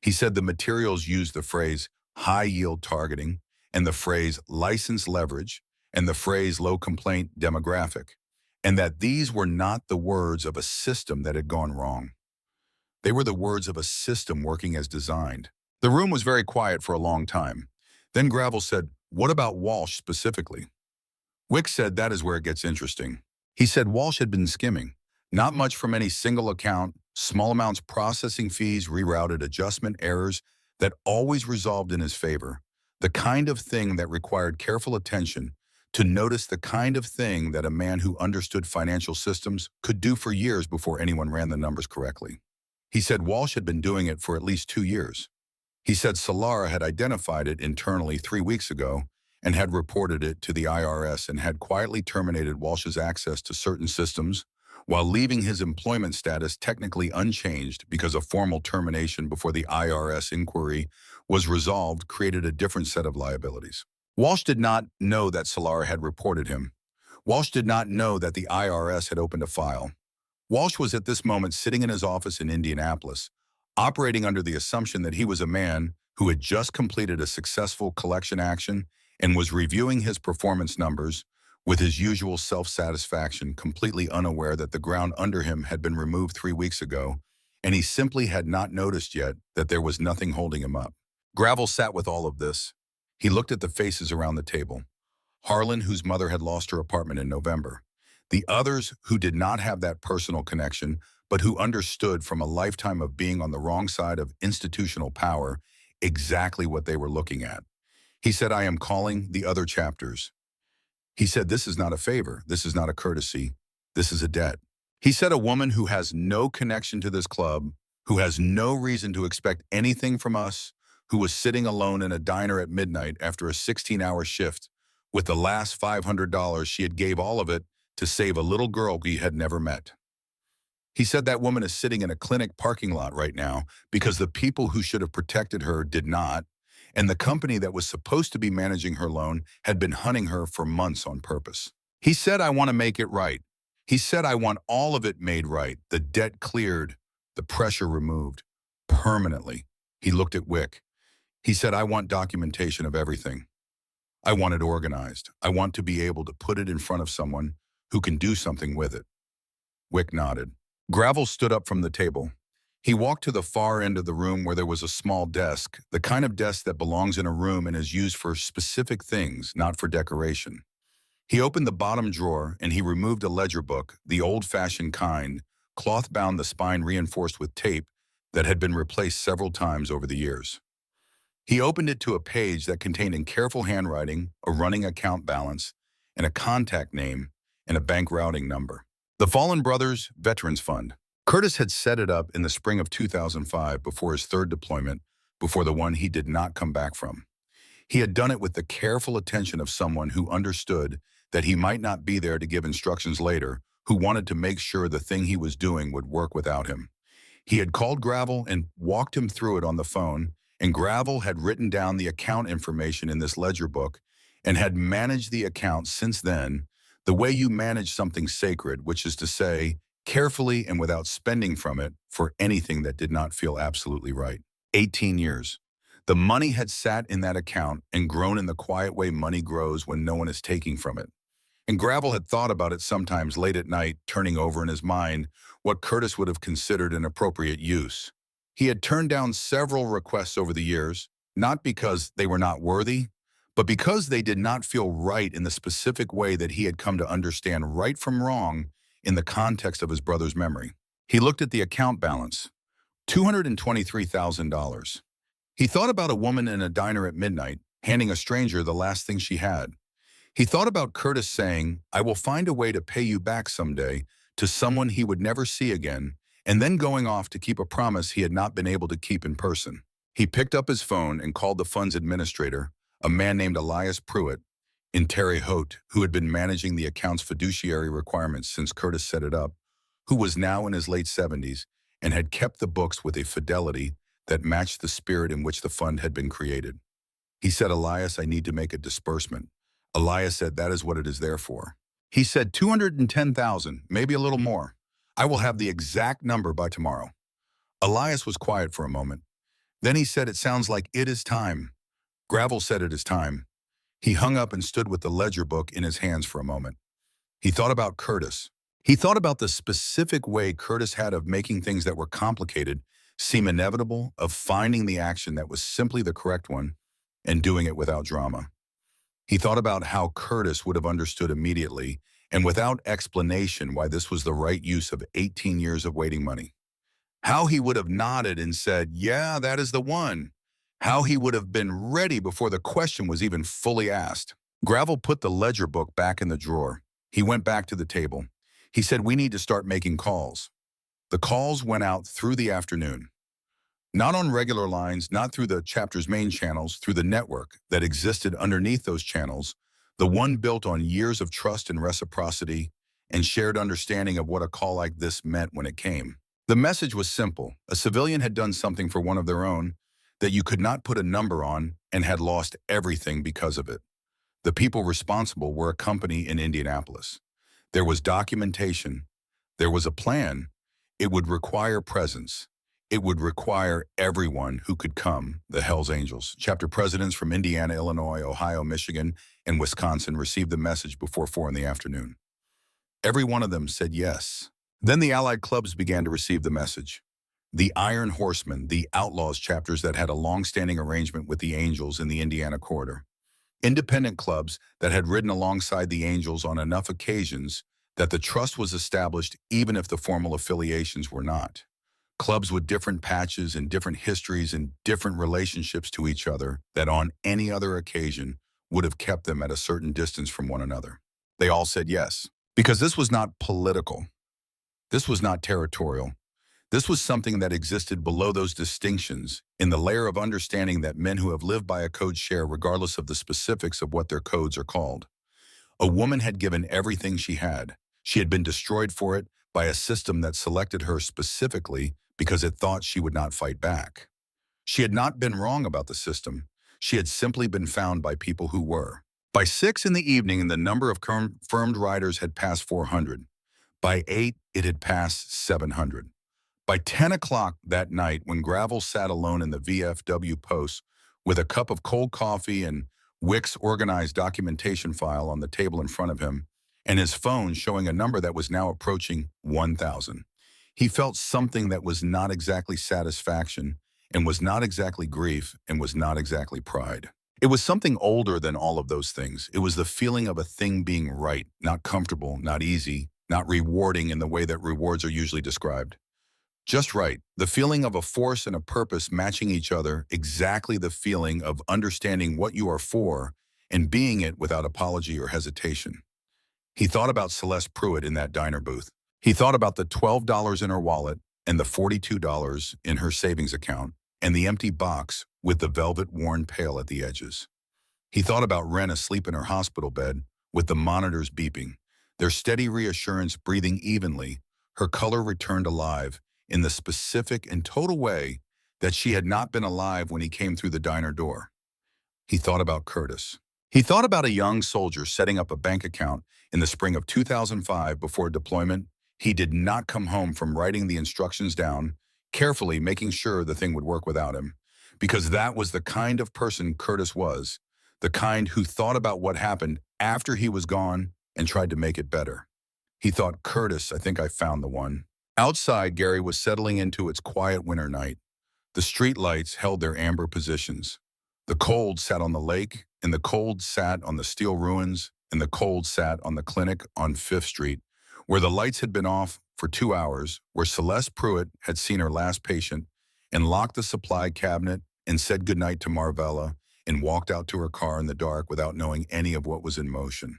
He said the materials used the phrase high-yield targeting and the phrase license leverage and the phrase low complaint demographic, and that these were not the words of a system that had gone wrong. They were the words of a system working as designed. The room was very quiet for a long time. Then Gravel said, "What about Walsh specifically?" Wick said, "That is where it gets interesting." He said Walsh had been skimming. Not much from any single account, small amounts processing fees, rerouted adjustment errors that always resolved in his favor. The kind of thing that required careful attention to notice, the kind of thing that a man who understood financial systems could do for years before anyone ran the numbers correctly. He said Walsh had been doing it for at least 2 years. He said Solara had identified it internally 3 weeks ago and had reported it to the IRS and had quietly terminated Walsh's access to certain systems while leaving his employment status technically unchanged because a formal termination before the IRS inquiry was resolved created a different set of liabilities. Walsh did not know that Solara had reported him. Walsh did not know that the IRS had opened a file. Walsh was at this moment sitting in his office in Indianapolis, operating under the assumption that he was a man who had just completed a successful collection action and was reviewing his performance numbers with his usual self-satisfaction, completely unaware that the ground under him had been removed 3 weeks ago, and he simply had not noticed yet that there was nothing holding him up. Gravel sat with all of this. He looked at the faces around the table. Harlan, whose mother had lost her apartment in November. The others who did not have that personal connection, but who understood from a lifetime of being on the wrong side of institutional power exactly what they were looking at. He said, "I am calling the other chapters." He said, "This is not a favor. This is not a courtesy. This is a debt." He said, "A woman who has no connection to this club, who has no reason to expect anything from us, who was sitting alone in a diner at midnight after a 16-hour shift with the last $500 she had gave all of it to save a little girl he had never met." He said that woman is sitting in a clinic parking lot right now because the people who should have protected her did not, and the company that was supposed to be managing her loan had been hunting her for months on purpose. He said, I want to make it right. He said, I want all of it made right, the debt cleared, the pressure removed, permanently. He looked at Wick. He said, I want documentation of everything. I want it organized. I want to be able to put it in front of someone who can do something with it. Wick nodded. Gravel stood up from the table. He walked to the far end of the room where there was a small desk, the kind of desk that belongs in a room and is used for specific things, not for decoration. He opened the bottom drawer and he removed a ledger book, the old-fashioned kind, cloth-bound, the spine reinforced with tape that had been replaced several times over the years. He opened it to a page that contained in careful handwriting a running account balance and a contact name and a bank routing number. The Fallen Brothers Veterans Fund. Curtis had set it up in the spring of 2005 before his third deployment, before the one he did not come back from. He had done it with the careful attention of someone who understood that he might not be there to give instructions later, who wanted to make sure the thing he was doing would work without him. He had called Gravel and walked him through it on the phone, and Gravel had written down the account information in this ledger book and had managed the account since then the way you manage something sacred, which is to say, carefully and without spending from it for anything that did not feel absolutely right. 18 years. The money had sat in that account and grown in the quiet way money grows when no one is taking from it. And Gravel had thought about it sometimes late at night, turning over in his mind what Curtis would have considered an appropriate use. He had turned down several requests over the years, not because they were not worthy, but because they did not feel right in the specific way that he had come to understand right from wrong in the context of his brother's memory. He looked at the account balance, $223,000. He thought about a woman in a diner at midnight, handing a stranger the last thing she had. He thought about Curtis saying, I will find a way to pay you back someday, to someone he would never see again, and then going off to keep a promise he had not been able to keep in person. He picked up his phone and called the fund's administrator, a man named Elias Pruitt, in Terre Haute, who had been managing the account's fiduciary requirements since Curtis set it up, who was now in his late 70s and had kept the books with a fidelity that matched the spirit in which the fund had been created. He said, Elias, I need to make a disbursement. Elias said, that is what it is there for. He said, 210,000, maybe a little more. I will have the exact number by tomorrow. Elias was quiet for a moment. Then he said, it sounds like it is time. Gravel said it is time. He hung up and stood with the ledger book in his hands for a moment. He thought about Curtis. He thought about the specific way Curtis had of making things that were complicated seem inevitable, of finding the action that was simply the correct one and doing it without drama. He thought about how Curtis would have understood immediately and without explanation why this was the right use of 18 years of waiting money. How he would have nodded and said, yeah, that is the one. How he would have been ready before the question was even fully asked. Gravel put the ledger book back in the drawer. He went back to the table. He said, we need to start making calls. The calls went out through the afternoon. Not on regular lines, not through the chapter's main channels, through the network that existed underneath those channels, the one built on years of trust and reciprocity and shared understanding of what a call like this meant when it came. The message was simple. A civilian had done something for one of their own that you could not put a number on and had lost everything because of it. The people responsible were a company in Indianapolis. There was documentation. There was a plan. It would require presence. It would require everyone who could come, the Hells Angels. Chapter presidents from Indiana, Illinois, Ohio, Michigan, and Wisconsin received the message before 4 in the afternoon. Every one of them said yes. Then the allied clubs began to receive the message. The Iron Horsemen, the Outlaws chapters that had a long-standing arrangement with the Angels in the Indiana corridor. Independent clubs that had ridden alongside the Angels on enough occasions that the trust was established even if the formal affiliations were not. Clubs with different patches and different histories and different relationships to each other that on any other occasion would have kept them at a certain distance from one another. They all said yes, because this was not political. This was not territorial. This was something that existed below those distinctions in the layer of understanding that men who have lived by a code share regardless of the specifics of what their codes are called. A woman had given everything she had. She had been destroyed for it by a system that selected her specifically because it thought she would not fight back. She had not been wrong about the system. She had simply been found by people who were. By 6 in the evening, the number of confirmed riders had passed 400. By 8, it had passed 700. By 10 o'clock that night, when Gravel sat alone in the VFW post with a cup of cold coffee and Wick's organized documentation file on the table in front of him, and his phone showing a number that was now approaching 1,000, he felt something that was not exactly satisfaction, and was not exactly grief, and was not exactly pride. It was something older than all of those things. It was the feeling of a thing being right, not comfortable, not easy, not rewarding in the way that rewards are usually described. Just right. The feeling of a force and a purpose matching each other, exactly the feeling of understanding what you are for and being it without apology or hesitation. He thought about Celeste Pruitt in that diner booth. He thought about the $12 in her wallet and the $42 in her savings account and the empty box with the velvet-worn pail at the edges. He thought about Ren asleep in her hospital bed with the monitors beeping, their steady reassurance breathing evenly, her color returned alive in the specific and total way that she had not been alive when he came through the diner door. He thought about Curtis. He thought about a young soldier setting up a bank account in the spring of 2005 before deployment. He did not come home from writing the instructions down, carefully making sure the thing would work without him, because that was the kind of person Curtis was, the kind who thought about what happened after he was gone and tried to make it better. He thought, Curtis, I think I found the one. Outside, Gary was settling into its quiet winter night. The street lights held their amber positions. The cold sat on the lake, and the cold sat on the steel ruins, and the cold sat on the clinic on 5th Street, where the lights had been off for 2 hours, where Celeste Pruitt had seen her last patient and locked the supply cabinet and said goodnight to Marvella and walked out to her car in the dark without knowing any of what was in motion.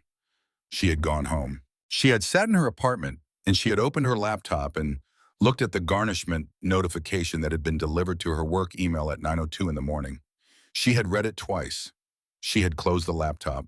She had gone home. She had sat in her apartment, and she had opened her laptop and looked at the garnishment notification that had been delivered to her work email at 9:02 in the morning. She had read it twice. She had closed the laptop.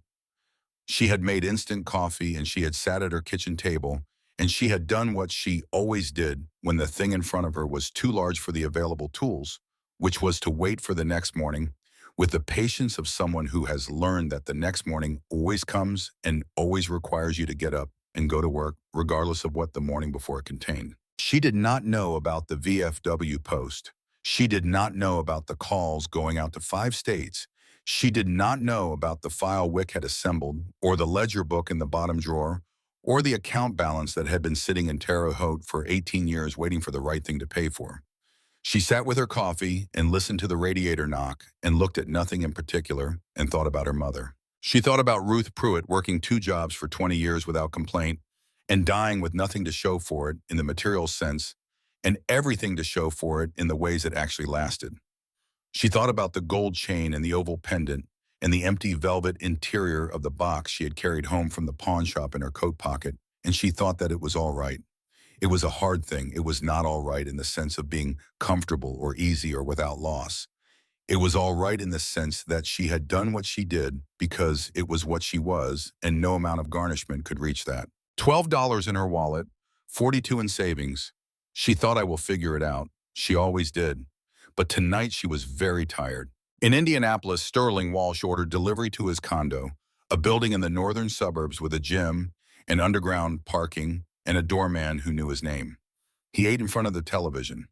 She had made instant coffee, and she had sat at her kitchen table, and she had done what she always did when the thing in front of her was too large for the available tools, which was to wait for the next morning with the patience of someone who has learned that the next morning always comes and always requires you to get up and go to work, regardless of what the morning before contained. She did not know about the VFW post. She did not know about the calls going out to 5 states. She did not know about the file Wick had assembled, or the ledger book in the bottom drawer, or the account balance that had been sitting in Terre Haute for 18 years waiting for the right thing to pay for. She sat with her coffee and listened to the radiator knock and looked at nothing in particular and thought about her mother. She thought about Ruth Pruitt working 2 jobs for 20 years without complaint and dying with nothing to show for it in the material sense and everything to show for it in the ways it actually lasted. She thought about the gold chain and the oval pendant and the empty velvet interior of the box she had carried home from the pawn shop in her coat pocket, and she thought that it was all right. It was a hard thing. It was not all right in the sense of being comfortable or easy or without loss. It was all right in the sense that she had done what she did because it was what she was, and no amount of garnishment could reach that. $12 in her wallet, 42 in savings. She thought, I will figure it out. She always did. But tonight she was very tired. In Indianapolis, Sterling Walsh ordered delivery to his condo, a building in the northern suburbs with a gym and underground parking and a doorman who knew his name. He ate in front of the television.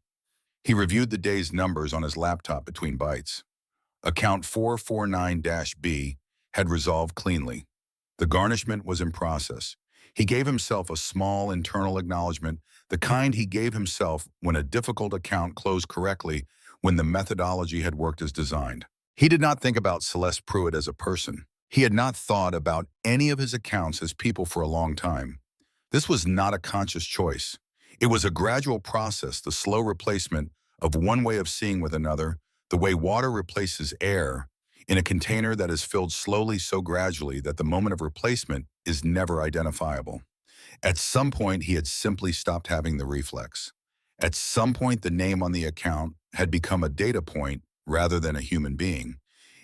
He reviewed the day's numbers on his laptop between bites. Account 449-B had resolved cleanly. The garnishment was in process. He gave himself a small internal acknowledgement, the kind he gave himself when a difficult account closed correctly, when the methodology had worked as designed. He did not think about Celeste Pruitt as a person. He had not thought about any of his accounts as people for a long time. This was not a conscious choice. It was a gradual process, the slow replacement of one way of seeing with another, the way water replaces air, in a container that is filled slowly so gradually that the moment of replacement is never identifiable. At some point, he had simply stopped having the reflex. At some point, the name on the account had become a data point rather than a human being,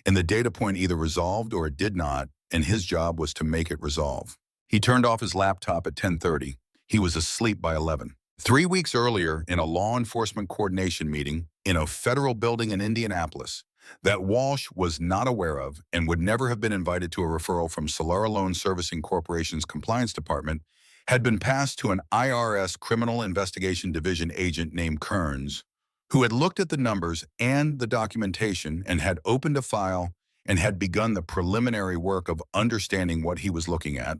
and the data point either resolved or it did not, and his job was to make it resolve. He turned off his laptop at 10:30. He was asleep by 11. 3 weeks earlier, in a law enforcement coordination meeting in a federal building in Indianapolis, that Walsh was not aware of and would never have been invited to a referral from Solara Loan Servicing Corporation's compliance department, had been passed to an IRS Criminal Investigation Division agent named Kearns, who had looked at the numbers and the documentation and had opened a file and had begun the preliminary work of understanding what he was looking at.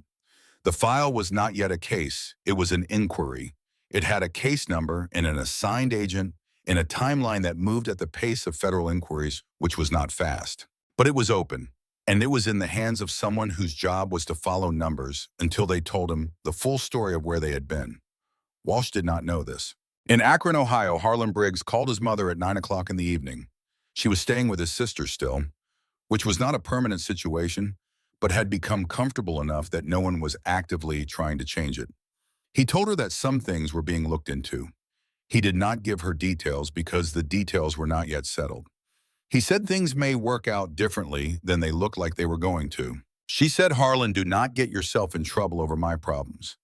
The file was not yet a case, it was an inquiry. It had a case number and an assigned agent in a timeline that moved at the pace of federal inquiries, which was not fast. But it was open, and it was in the hands of someone whose job was to follow numbers until they told him the full story of where they had been. Walsh did not know this. In Akron, Ohio, Harlan Briggs called his mother at 9 o'clock in the evening. She was staying with his sister still, which was not a permanent situation, but had become comfortable enough that no one was actively trying to change it. He told her that some things were being looked into. He did not give her details because the details were not yet settled. He said things may work out differently than they looked like they were going to. She said, "Harlan, do not get yourself in trouble over my problems."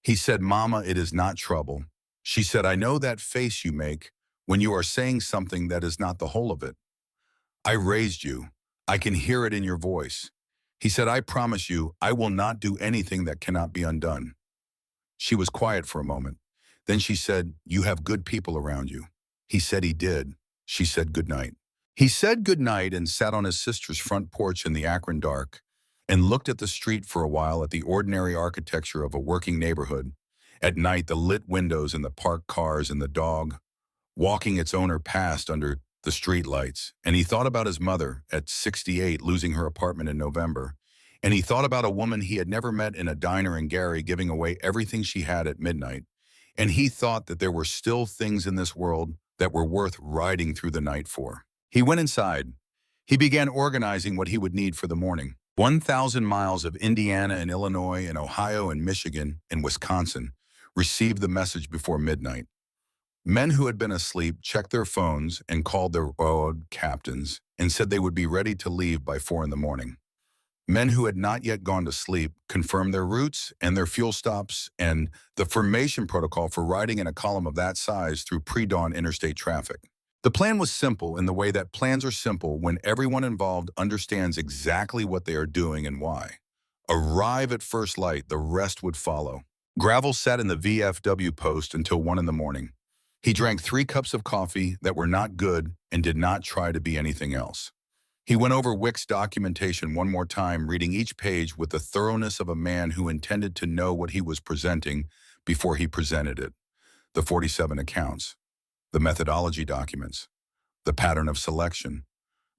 He said, "Mama, it is not trouble." She said, "I know that face you make when you are saying something that is not the whole of it. I raised you. I can hear it in your voice." He said, "I promise you, I will not do anything that cannot be undone." She was quiet for a moment. Then she said, "You have good people around you." He said he did. She said good night. He said good night and sat on his sister's front porch in the Akron dark and looked at the street for a while, at the ordinary architecture of a working neighborhood. At night, the lit windows and the parked cars and the dog walking its owner past under the street lights. And he thought about his mother at 68 losing her apartment in November. And he thought about a woman he had never met in a diner in Gary giving away everything she had at midnight. And he thought that there were still things in this world that were worth riding through the night for. He went inside. He began organizing what he would need for the morning. 1,000 miles of Indiana and Illinois and Ohio and Michigan and Wisconsin received the message before midnight. Men who had been asleep checked their phones and called their road captains and said they would be ready to leave by 4 in the morning. Men who had not yet gone to sleep confirmed their routes and their fuel stops and the formation protocol for riding in a column of that size through pre-dawn interstate traffic. The plan was simple in the way that plans are simple when everyone involved understands exactly what they are doing and why. Arrive at first light, the rest would follow. Gravel sat in the VFW post until 1 in the morning. He drank 3 cups of coffee that were not good and did not try to be anything else. He went over Wick's documentation one more time, reading each page with the thoroughness of a man who intended to know what he was presenting before he presented it. The 47 accounts, the methodology documents, the pattern of selection,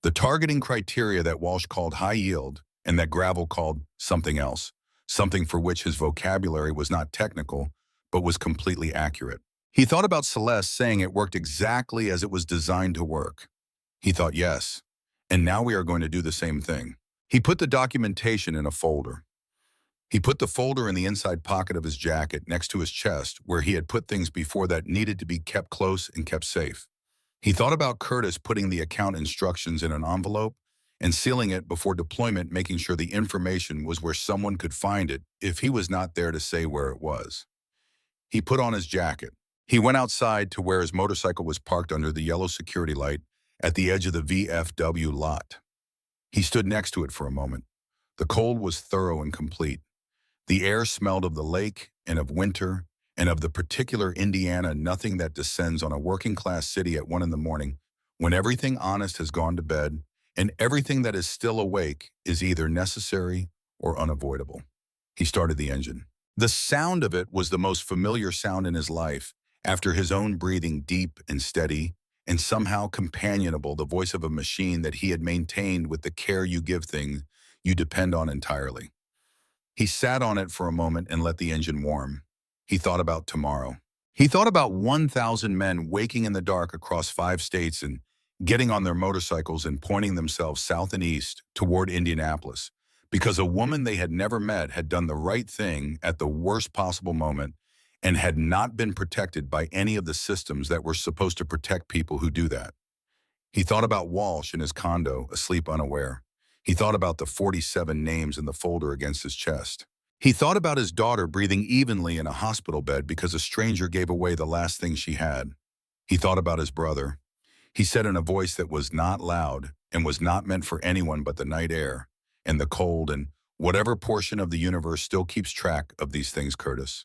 the targeting criteria that Walsh called high yield and that Gravel called something else, something for which his vocabulary was not technical, but was completely accurate. He thought about Celeste saying it worked exactly as it was designed to work. He thought, yes, and now we are going to do the same thing. He put the documentation in a folder. He put the folder in the inside pocket of his jacket next to his chest, where he had put things before that needed to be kept close and kept safe. He thought about Curtis putting the account instructions in an envelope and sealing it before deployment, making sure the information was where someone could find it if he was not there to say where it was. He put on his jacket. He went outside to where his motorcycle was parked under the yellow security light at the edge of the VFW lot. He stood next to it for a moment. The cold was thorough and complete. The air smelled of the lake and of winter and of the particular Indiana nothing that descends on a working-class city at 1 in the morning when everything honest has gone to bed and everything that is still awake is either necessary or unavoidable. He started the engine. The sound of it was the most familiar sound in his life, after his own breathing deep and steady and somehow companionable, the voice of a machine that he had maintained with the care you give things you depend on entirely. He sat on it for a moment and let the engine warm. He thought about tomorrow. He thought about 1,000 men waking in the dark across 5 states and getting on their motorcycles and pointing themselves south and east toward Indianapolis, because a woman they had never met had done the right thing at the worst possible moment and had not been protected by any of the systems that were supposed to protect people who do that. He thought about Walsh in his condo, asleep unaware. He thought about the 47 names in the folder against his chest. He thought about his daughter breathing evenly in a hospital bed because a stranger gave away the last thing she had. He thought about his brother. He said in a voice that was not loud, and was not meant for anyone but the night air and the cold and whatever portion of the universe still keeps track of these things, Curtis.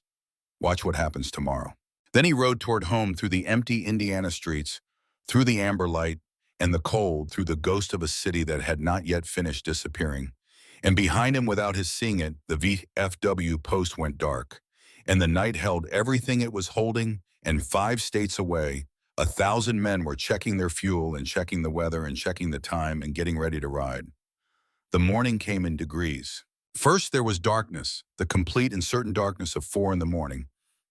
Watch what happens tomorrow. Then he rode toward home through the empty Indiana streets, through the amber light and the cold, through the ghost of a city that had not yet finished disappearing. And behind him, without his seeing it, the VFW post went dark, and the night held everything it was holding, and 5 states away, 1,000 men were checking their fuel and checking the weather and checking the time and getting ready to ride. The morning came in degrees. First, there was darkness, the complete and certain darkness of 4 in the morning.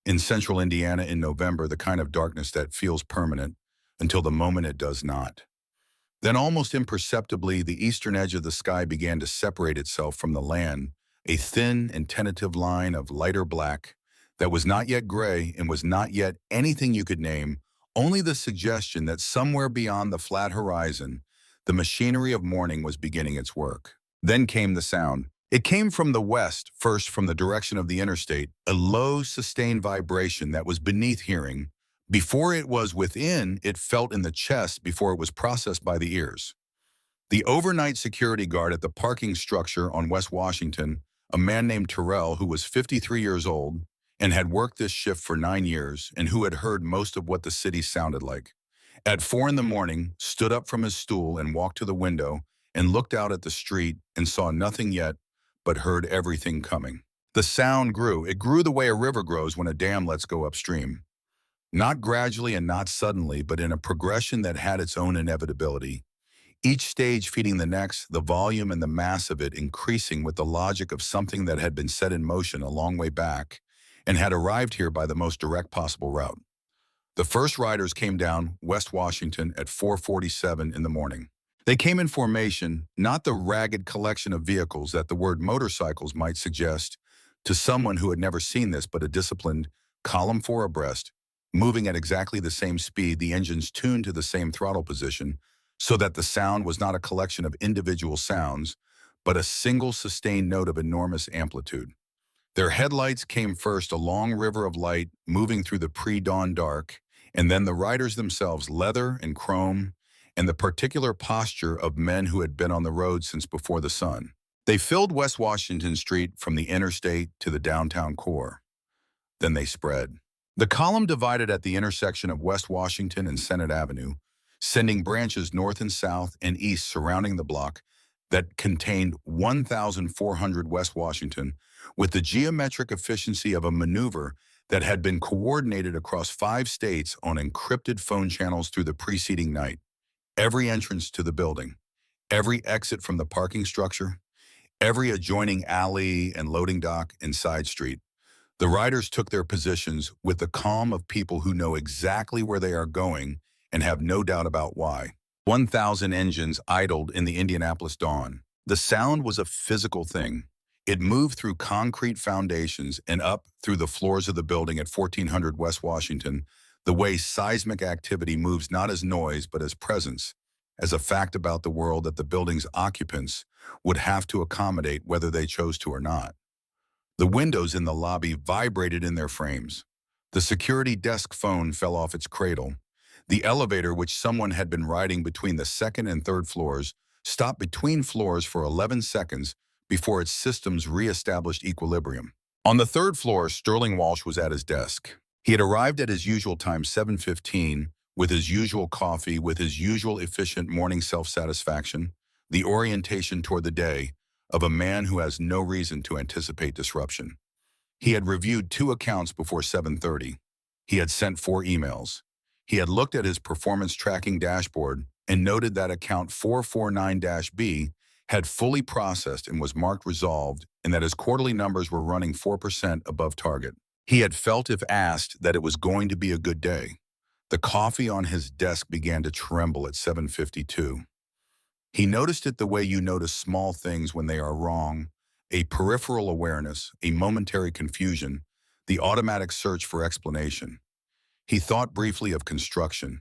In central Indiana in November, the kind of darkness that feels permanent until the moment it does not. Then almost imperceptibly, the eastern edge of the sky began to separate itself from the land, a thin and tentative line of lighter black that was not yet gray and was not yet anything you could name, only the suggestion that somewhere beyond the flat horizon, the machinery of morning was beginning its work. Then came the sound. It came from the west, first from the direction of the interstate, a low, sustained vibration that was beneath hearing. Before it was within, it felt in the chest before it was processed by the ears. The overnight security guard at the parking structure on West Washington, a man named Terrell who was 53 years old and had worked this shift for 9 years and who had heard most of what the city sounded like, at 4 in the morning, stood up from his stool and walked to the window and looked out at the street and saw nothing yet, but heard everything coming. The sound grew. It grew the way a river grows when a dam lets go upstream. Not gradually and not suddenly, but in a progression that had its own inevitability. Each stage feeding the next, the volume and the mass of it increasing with the logic of something that had been set in motion a long way back and had arrived here by the most direct possible route. The first riders came down West Washington at 4:47 in the morning. They came in formation, not the ragged collection of vehicles that the word motorcycles might suggest to someone who had never seen this, but a disciplined column 4 abreast, moving at exactly the same speed, the engines tuned to the same throttle position, so that the sound was not a collection of individual sounds, but a single sustained note of enormous amplitude. Their headlights came first, a long river of light moving through the pre-dawn dark, and then the riders themselves, leather and chrome, and the particular posture of men who had been on the road since before the sun. They filled West Washington Street from the interstate to the downtown core. Then they spread. The column divided at the intersection of West Washington and Senate Avenue, sending branches north and south and east surrounding the block that contained 1,400 West Washington, with the geometric efficiency of a maneuver that had been coordinated across 5 states on encrypted phone channels through the preceding night. Every entrance to the building, every exit from the parking structure, every adjoining alley and loading dock and side street. The riders took their positions with the calm of people who know exactly where they are going and have no doubt about why. 1,000 engines idled in the Indianapolis dawn. The sound was a physical thing. It moved through concrete foundations and up through the floors of the building at 1400 West Washington, the way seismic activity moves not as noise but as presence, as a fact about the world that the building's occupants would have to accommodate whether they chose to or not. The windows in the lobby vibrated in their frames. The security desk phone fell off its cradle. The elevator, which someone had been riding between the 2nd and 3rd floors, stopped between floors for 11 seconds before its systems re-established equilibrium. On the 3rd floor, Sterling Walsh was at his desk. He had arrived at his usual time, 7:15, with his usual coffee, with his usual efficient morning self-satisfaction, the orientation toward the day of a man who has no reason to anticipate disruption. He had reviewed 2 accounts before 7:30. He had sent 4 emails. He had looked at his performance tracking dashboard and noted that account 449-B had fully processed and was marked resolved, and that his quarterly numbers were running 4% above target. He had felt, if asked, that it was going to be a good day. The coffee on his desk began to tremble at 7:52. He noticed it the way you notice small things when they are wrong, a peripheral awareness, a momentary confusion, the automatic search for explanation. He thought briefly of construction.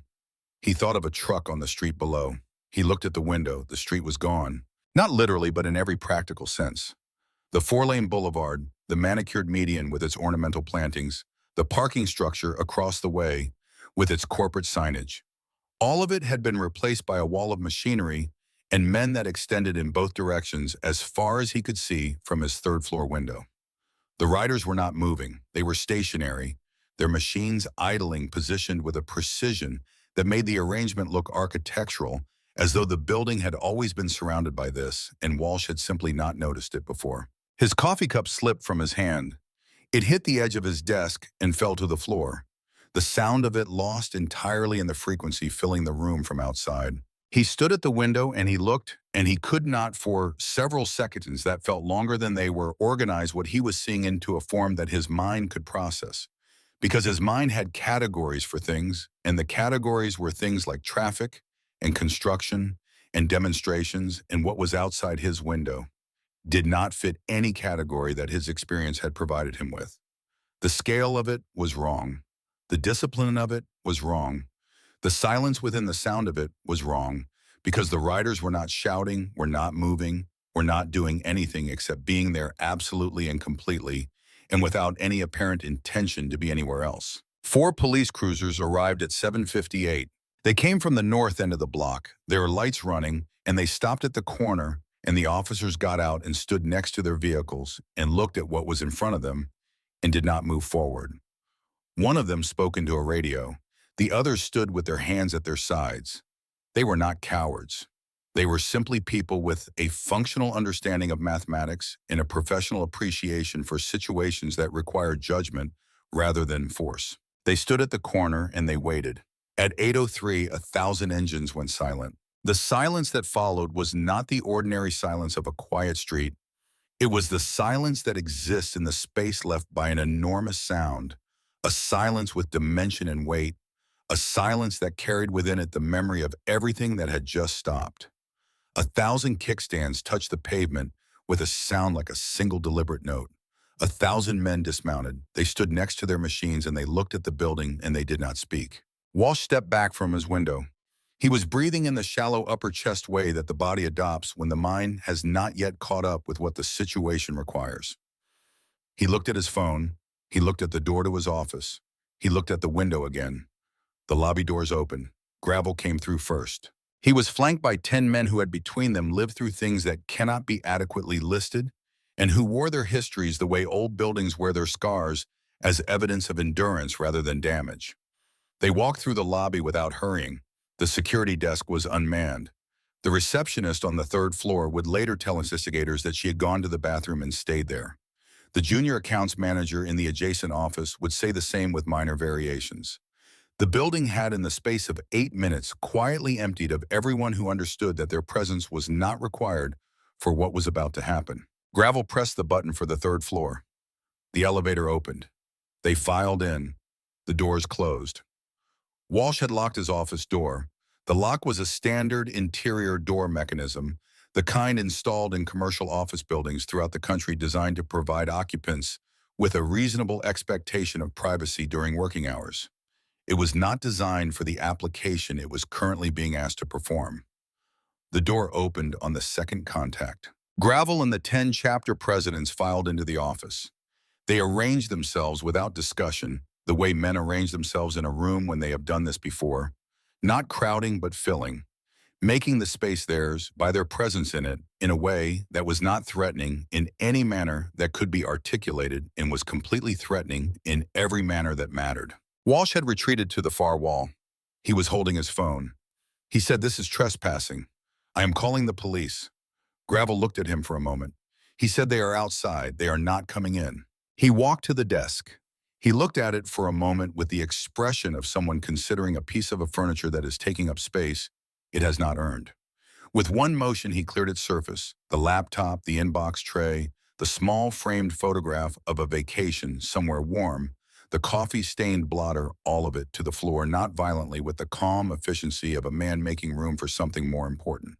He thought of a truck on the street below. He looked at the window. The street was gone. Not literally, but in every practical sense. The 4-lane boulevard, the manicured median with its ornamental plantings, the parking structure across the way with its corporate signage. All of it had been replaced by a wall of machinery and men that extended in both directions as far as he could see from his third-floor window. The riders were not moving. They were stationary, their machines idling, positioned with a precision that made the arrangement look architectural, as though the building had always been surrounded by this, and Walsh had simply not noticed it before. His coffee cup slipped from his hand. It hit the edge of his desk and fell to the floor, the sound of it lost entirely in the frequency filling the room from outside. He stood at the window and he looked, and he could not for several seconds that felt longer than they were organize what he was seeing into a form that his mind could process. Because his mind had categories for things, and the categories were things like traffic and construction and demonstrations, and what was outside his window did not fit any category that his experience had provided him with. The scale of it was wrong. The discipline of it was wrong. The silence within the sound of it was wrong, because the riders were not shouting, were not moving, were not doing anything except being there absolutely and completely, and without any apparent intention to be anywhere else. 4 police cruisers arrived at 7:58. They came from the north end of the block. There were lights running, and they stopped at the corner, and the officers got out and stood next to their vehicles and looked at what was in front of them and did not move forward. One of them spoke into a radio. The others stood with their hands at their sides. They were not cowards. They were simply people with a functional understanding of mathematics and a professional appreciation for situations that require judgment rather than force. They stood at the corner and they waited. At 8:03, 1,000 engines went silent. The silence that followed was not the ordinary silence of a quiet street. It was the silence that exists in the space left by an enormous sound, a silence with dimension and weight, a silence that carried within it the memory of everything that had just stopped. 1,000 kickstands touched the pavement with a sound like a single deliberate note. 1,000 men dismounted. They stood next to their machines and they looked at the building and they did not speak. Walsh stepped back from his window. He was breathing in the shallow upper chest way that the body adopts when the mind has not yet caught up with what the situation requires. He looked at his phone. He looked at the door to his office. He looked at the window again. The lobby doors opened. Gravel came through first. He was flanked by 10 men who had between them lived through things that cannot be adequately listed and who wore their histories the way old buildings wear their scars as evidence of endurance rather than damage. They walked through the lobby without hurrying. The security desk was unmanned. The receptionist on the 3rd floor would later tell investigators that she had gone to the bathroom and stayed there. The junior accounts manager in the adjacent office would say the same with minor variations. The building had, in the space of 8 minutes, quietly emptied of everyone who understood that their presence was not required for what was about to happen. Gravel pressed the button for the 3rd floor. The elevator opened. They filed in. The doors closed. Walsh had locked his office door. The lock was a standard interior door mechanism, the kind installed in commercial office buildings throughout the country designed to provide occupants with a reasonable expectation of privacy during working hours. It was not designed for the application it was currently being asked to perform. The door opened on the second contact. Gravel and the 10 chapter presidents filed into the office. They arranged themselves without discussion, the way men arrange themselves in a room when they have done this before, not crowding but filling, making the space theirs by their presence in it in a way that was not threatening in any manner that could be articulated and was completely threatening in every manner that mattered. Walsh had retreated to the far wall. He was holding his phone. He said, "This is trespassing. I am calling the police." Gravel looked at him for a moment. He said, "They are outside. They are not coming in." He walked to the desk. He looked at it for a moment with the expression of someone considering a piece of furniture that is taking up space it has not earned. With one motion, he cleared its surface, the laptop, the inbox tray, the small framed photograph of a vacation somewhere warm, the coffee-stained blotter, all of it to the floor, not violently, with the calm efficiency of a man making room for something more important.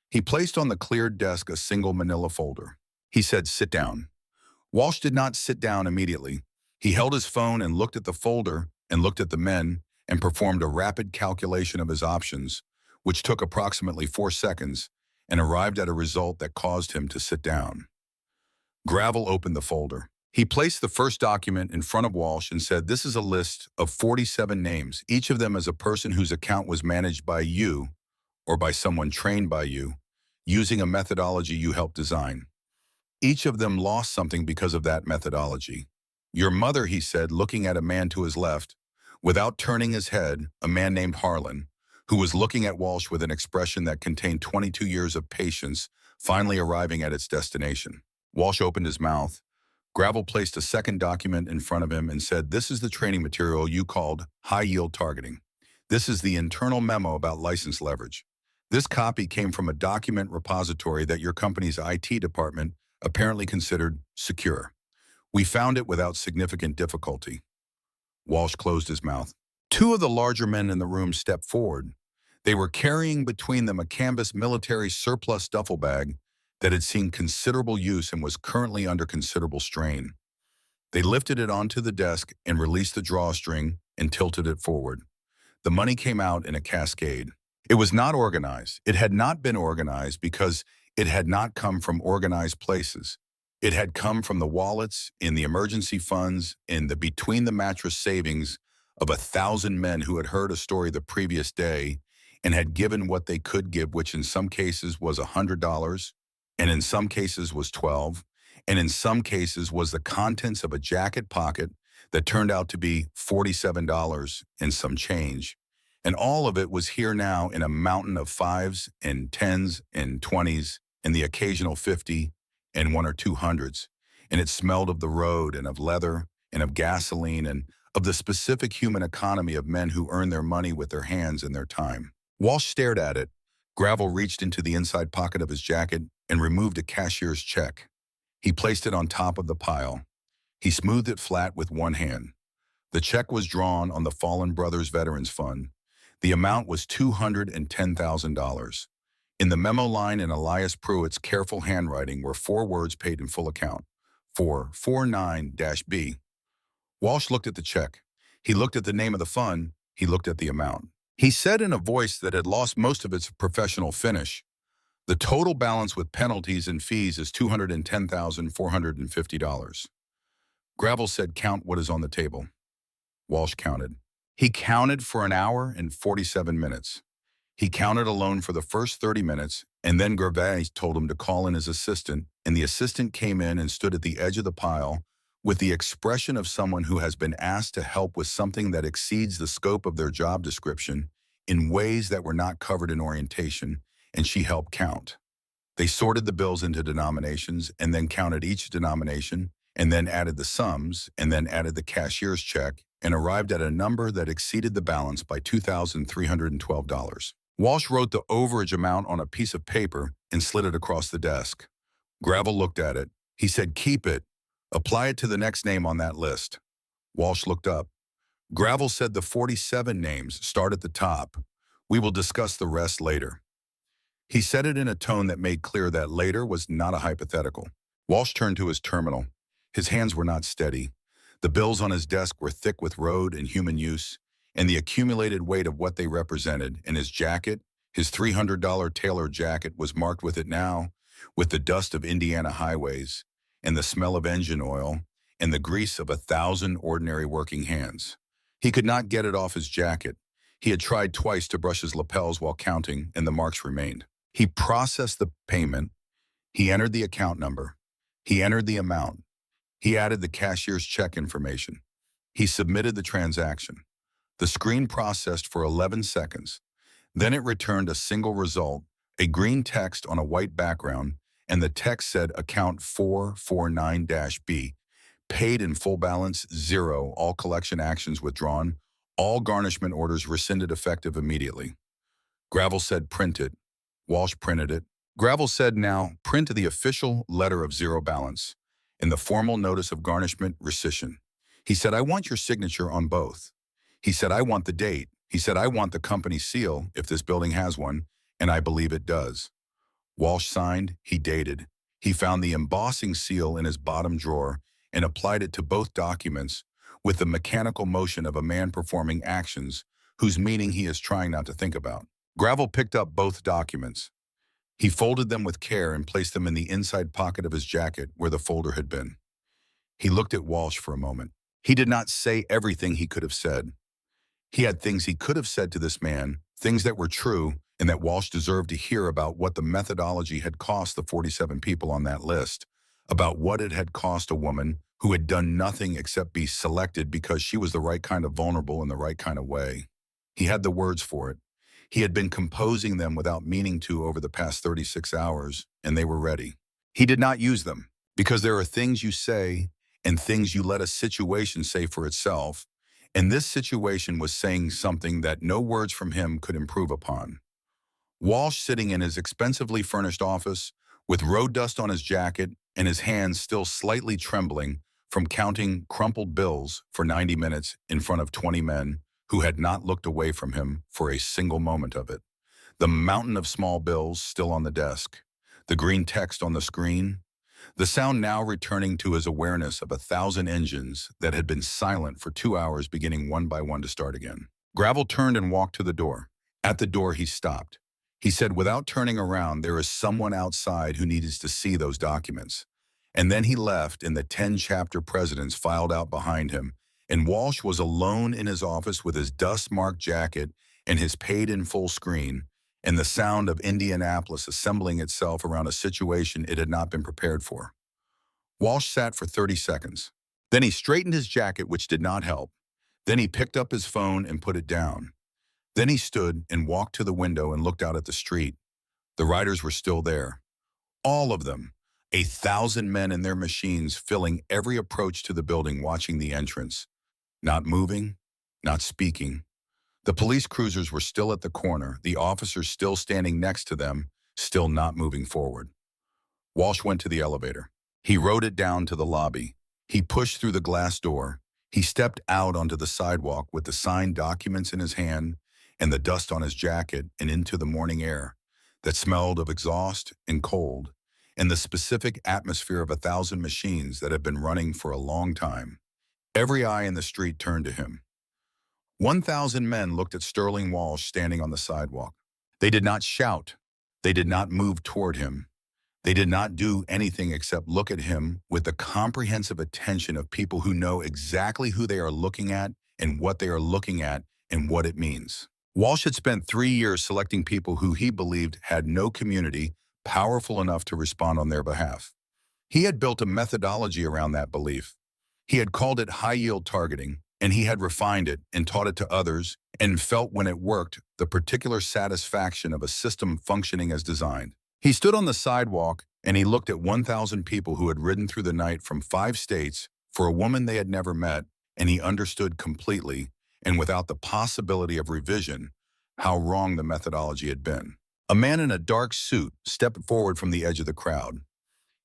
He placed on the cleared desk a single manila folder. He said, "Sit down." Walsh did not sit down immediately. He held his phone and looked at the folder and looked at the men and performed a rapid calculation of his options, which took approximately 4 seconds, and arrived at a result that caused him to sit down. Gravel opened the folder. He placed the first document in front of Walsh and said, "This is a list of 47 names, each of them as a person whose account was managed by you or by someone trained by you, using a methodology you helped design. Each of them lost something because of that methodology. Your mother, he said, looking at a man to his left, without turning his head, a man named Harlan, who was looking at Walsh with an expression that contained 22 years of patience, finally arriving at its destination. Walsh opened his mouth. Gravel placed a second document in front of him and said, "This is the training material you called high-yield targeting. This is the internal memo about license leverage. This copy came from a document repository that your company's IT department apparently considered secure. We found it without significant difficulty." Walsh closed his mouth. Two of the larger men in the room stepped forward. They were carrying between them a canvas military surplus duffel bag that had seen considerable use and was currently under considerable strain. They lifted it onto the desk and released the drawstring and tilted it forward. The money came out in a cascade. It was not organized. It had not been organized because it had not come from organized places. It had come from the wallets, in the emergency funds, in the between-the-mattress savings of 1,000 men who had heard a story the previous day and had given what they could give, which in some cases was $100, and in some cases was $12, and in some cases was the contents of a jacket pocket that turned out to be $47 and some change. And all of it was here now in a mountain of fives and tens and 20s and the occasional 50 and one or two hundreds. And it smelled of the road and of leather and of gasoline and of the specific human economy of men who earn their money with their hands and their time. Walsh stared at it. Gravel reached into the inside pocket of his jacket and removed a cashier's check. He placed it on top of the pile. He smoothed it flat with one hand. The check was drawn on the Fallen Brothers Veterans Fund. The amount was $210,000. In the memo line in Elias Pruitt's careful handwriting were 4 words paid in full account. 449-B. Walsh looked at the check. He looked at the name of the fund. He looked at the amount. He said in a voice that had lost most of its professional finish, "The total balance with penalties and fees is $210,450. Gravel said, "Count what is on the table." Walsh counted. He counted for an hour and 47 minutes. He counted alone for the first 30 minutes, and then Gervais told him to call in his assistant, and the assistant came in and stood at the edge of the pile with the expression of someone who has been asked to help with something that exceeds the scope of their job description in ways that were not covered in orientation, and she helped count. They sorted the bills into denominations and then counted each denomination and then added the sums and then added the cashier's check and arrived at a number that exceeded the balance by $2,312. Walsh wrote the overage amount on a piece of paper and slid it across the desk. Gravel looked at it. He said, "Keep it. Apply it to the next name on that list." Walsh looked up. Gravel said, "The 47 names start at the top. We will discuss the rest later." He said it in a tone that made clear that later was not a hypothetical. Walsh turned to his terminal. His hands were not steady. The bills on his desk were thick with road and human use, and the accumulated weight of what they represented, and his jacket, his $300 tailor jacket, was marked with it now, with the dust of Indiana highways, and the smell of engine oil, and the grease of 1,000 ordinary working hands. He could not get it off his jacket. He had tried twice to brush his lapels while counting, and the marks remained. He processed the payment. He entered the account number. He entered the amount. He added the cashier's check information. He submitted the transaction. The screen processed for 11 seconds. Then it returned a single result, a green text on a white background, and the text said account 449-B, paid in full balance, 0, all collection actions withdrawn, all garnishment orders rescinded effective immediately. Gravel said print it. Walsh printed it. Gravel said, "Now print the official letter of zero balance in the formal notice of garnishment rescission." He said, "I want your signature on both." He said, "I want the date." He said, "I want the company seal, if this building has one, and I believe it does." Walsh signed. He dated. He found the embossing seal in his bottom drawer and applied it to both documents with the mechanical motion of a man performing actions whose meaning he is trying not to think about. Gravel picked up both documents. He folded them with care and placed them in the inside pocket of his jacket where the folder had been. He looked at Walsh for a moment. He did not say everything he could have said. He had things he could have said to this man, things that were true, and that Walsh deserved to hear about what the methodology had cost the 47 people on that list, about what it had cost a woman who had done nothing except be selected because she was the right kind of vulnerable in the right kind of way. He had the words for it. He had been composing them without meaning to over the past 36 hours, and they were ready. He did not use them, because there are things you say and things you let a situation say for itself, and this situation was saying something that no words from him could improve upon. Walsh, sitting in his expensively furnished office, with road dust on his jacket and his hands still slightly trembling from counting crumpled bills for 90 minutes in front of 20 men who had not looked away from him for a single moment of it. The mountain of small bills still on the desk, the green text on the screen, the sound now returning to his awareness of 1,000 engines that had been silent for 2 hours beginning one by one to start again. Gravel turned and walked to the door. At the door he stopped. He said without turning around, there is someone outside who needs to see those documents. And then he left and the 10-chapter presidents filed out behind him, and Walsh was alone in his office with his dust-marked jacket and his paid-in-full screen, and the sound of Indianapolis assembling itself around a situation it had not been prepared for. Walsh sat for 30 seconds. Then he straightened his jacket, which did not help. Then he picked up his phone and put it down. Then he stood and walked to the window and looked out at the street. The riders were still there. All of them. 1,000 men in their machines filling every approach to the building, watching the entrance. Not moving, not speaking. The police cruisers were still at the corner, the officers still standing next to them, still not moving forward. Walsh went to the elevator. He rode it down to the lobby. He pushed through the glass door. He stepped out onto the sidewalk with the signed documents in his hand and the dust on his jacket, and into the morning air that smelled of exhaust and cold, and the specific atmosphere of 1,000 machines that had been running for a long time. Every eye in the street turned to him. 1,000 men looked at Sterling Walsh standing on the sidewalk. They did not shout. They did not move toward him. They did not do anything except look at him with the comprehensive attention of people who know exactly who they are looking at and what they are looking at and what it means. Walsh had spent 3 years selecting people who he believed had no community powerful enough to respond on their behalf. He had built a methodology around that belief. He had called it high-yield targeting, and he had refined it and taught it to others and felt when it worked the particular satisfaction of a system functioning as designed. He stood on the sidewalk and he looked at 1,000 people who had ridden through the night from 5 states for a woman they had never met, and he understood completely, and without the possibility of revision, how wrong the methodology had been. A man in a dark suit stepped forward from the edge of the crowd.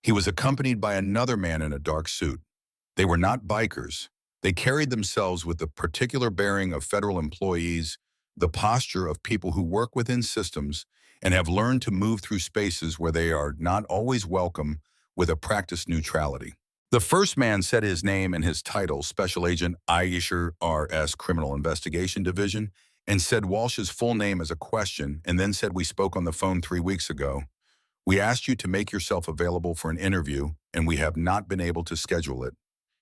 He was accompanied by another man in a dark suit. They were not bikers. They carried themselves with the particular bearing of federal employees, the posture of people who work within systems and have learned to move through spaces where they are not always welcome, with a practiced neutrality. The first man said his name and his title, Special Agent Aisher R.S. Criminal Investigation Division, and said Walsh's full name as a question, and then said, "We spoke on the phone 3 weeks ago. We asked you to make yourself available for an interview, and we have not been able to schedule it."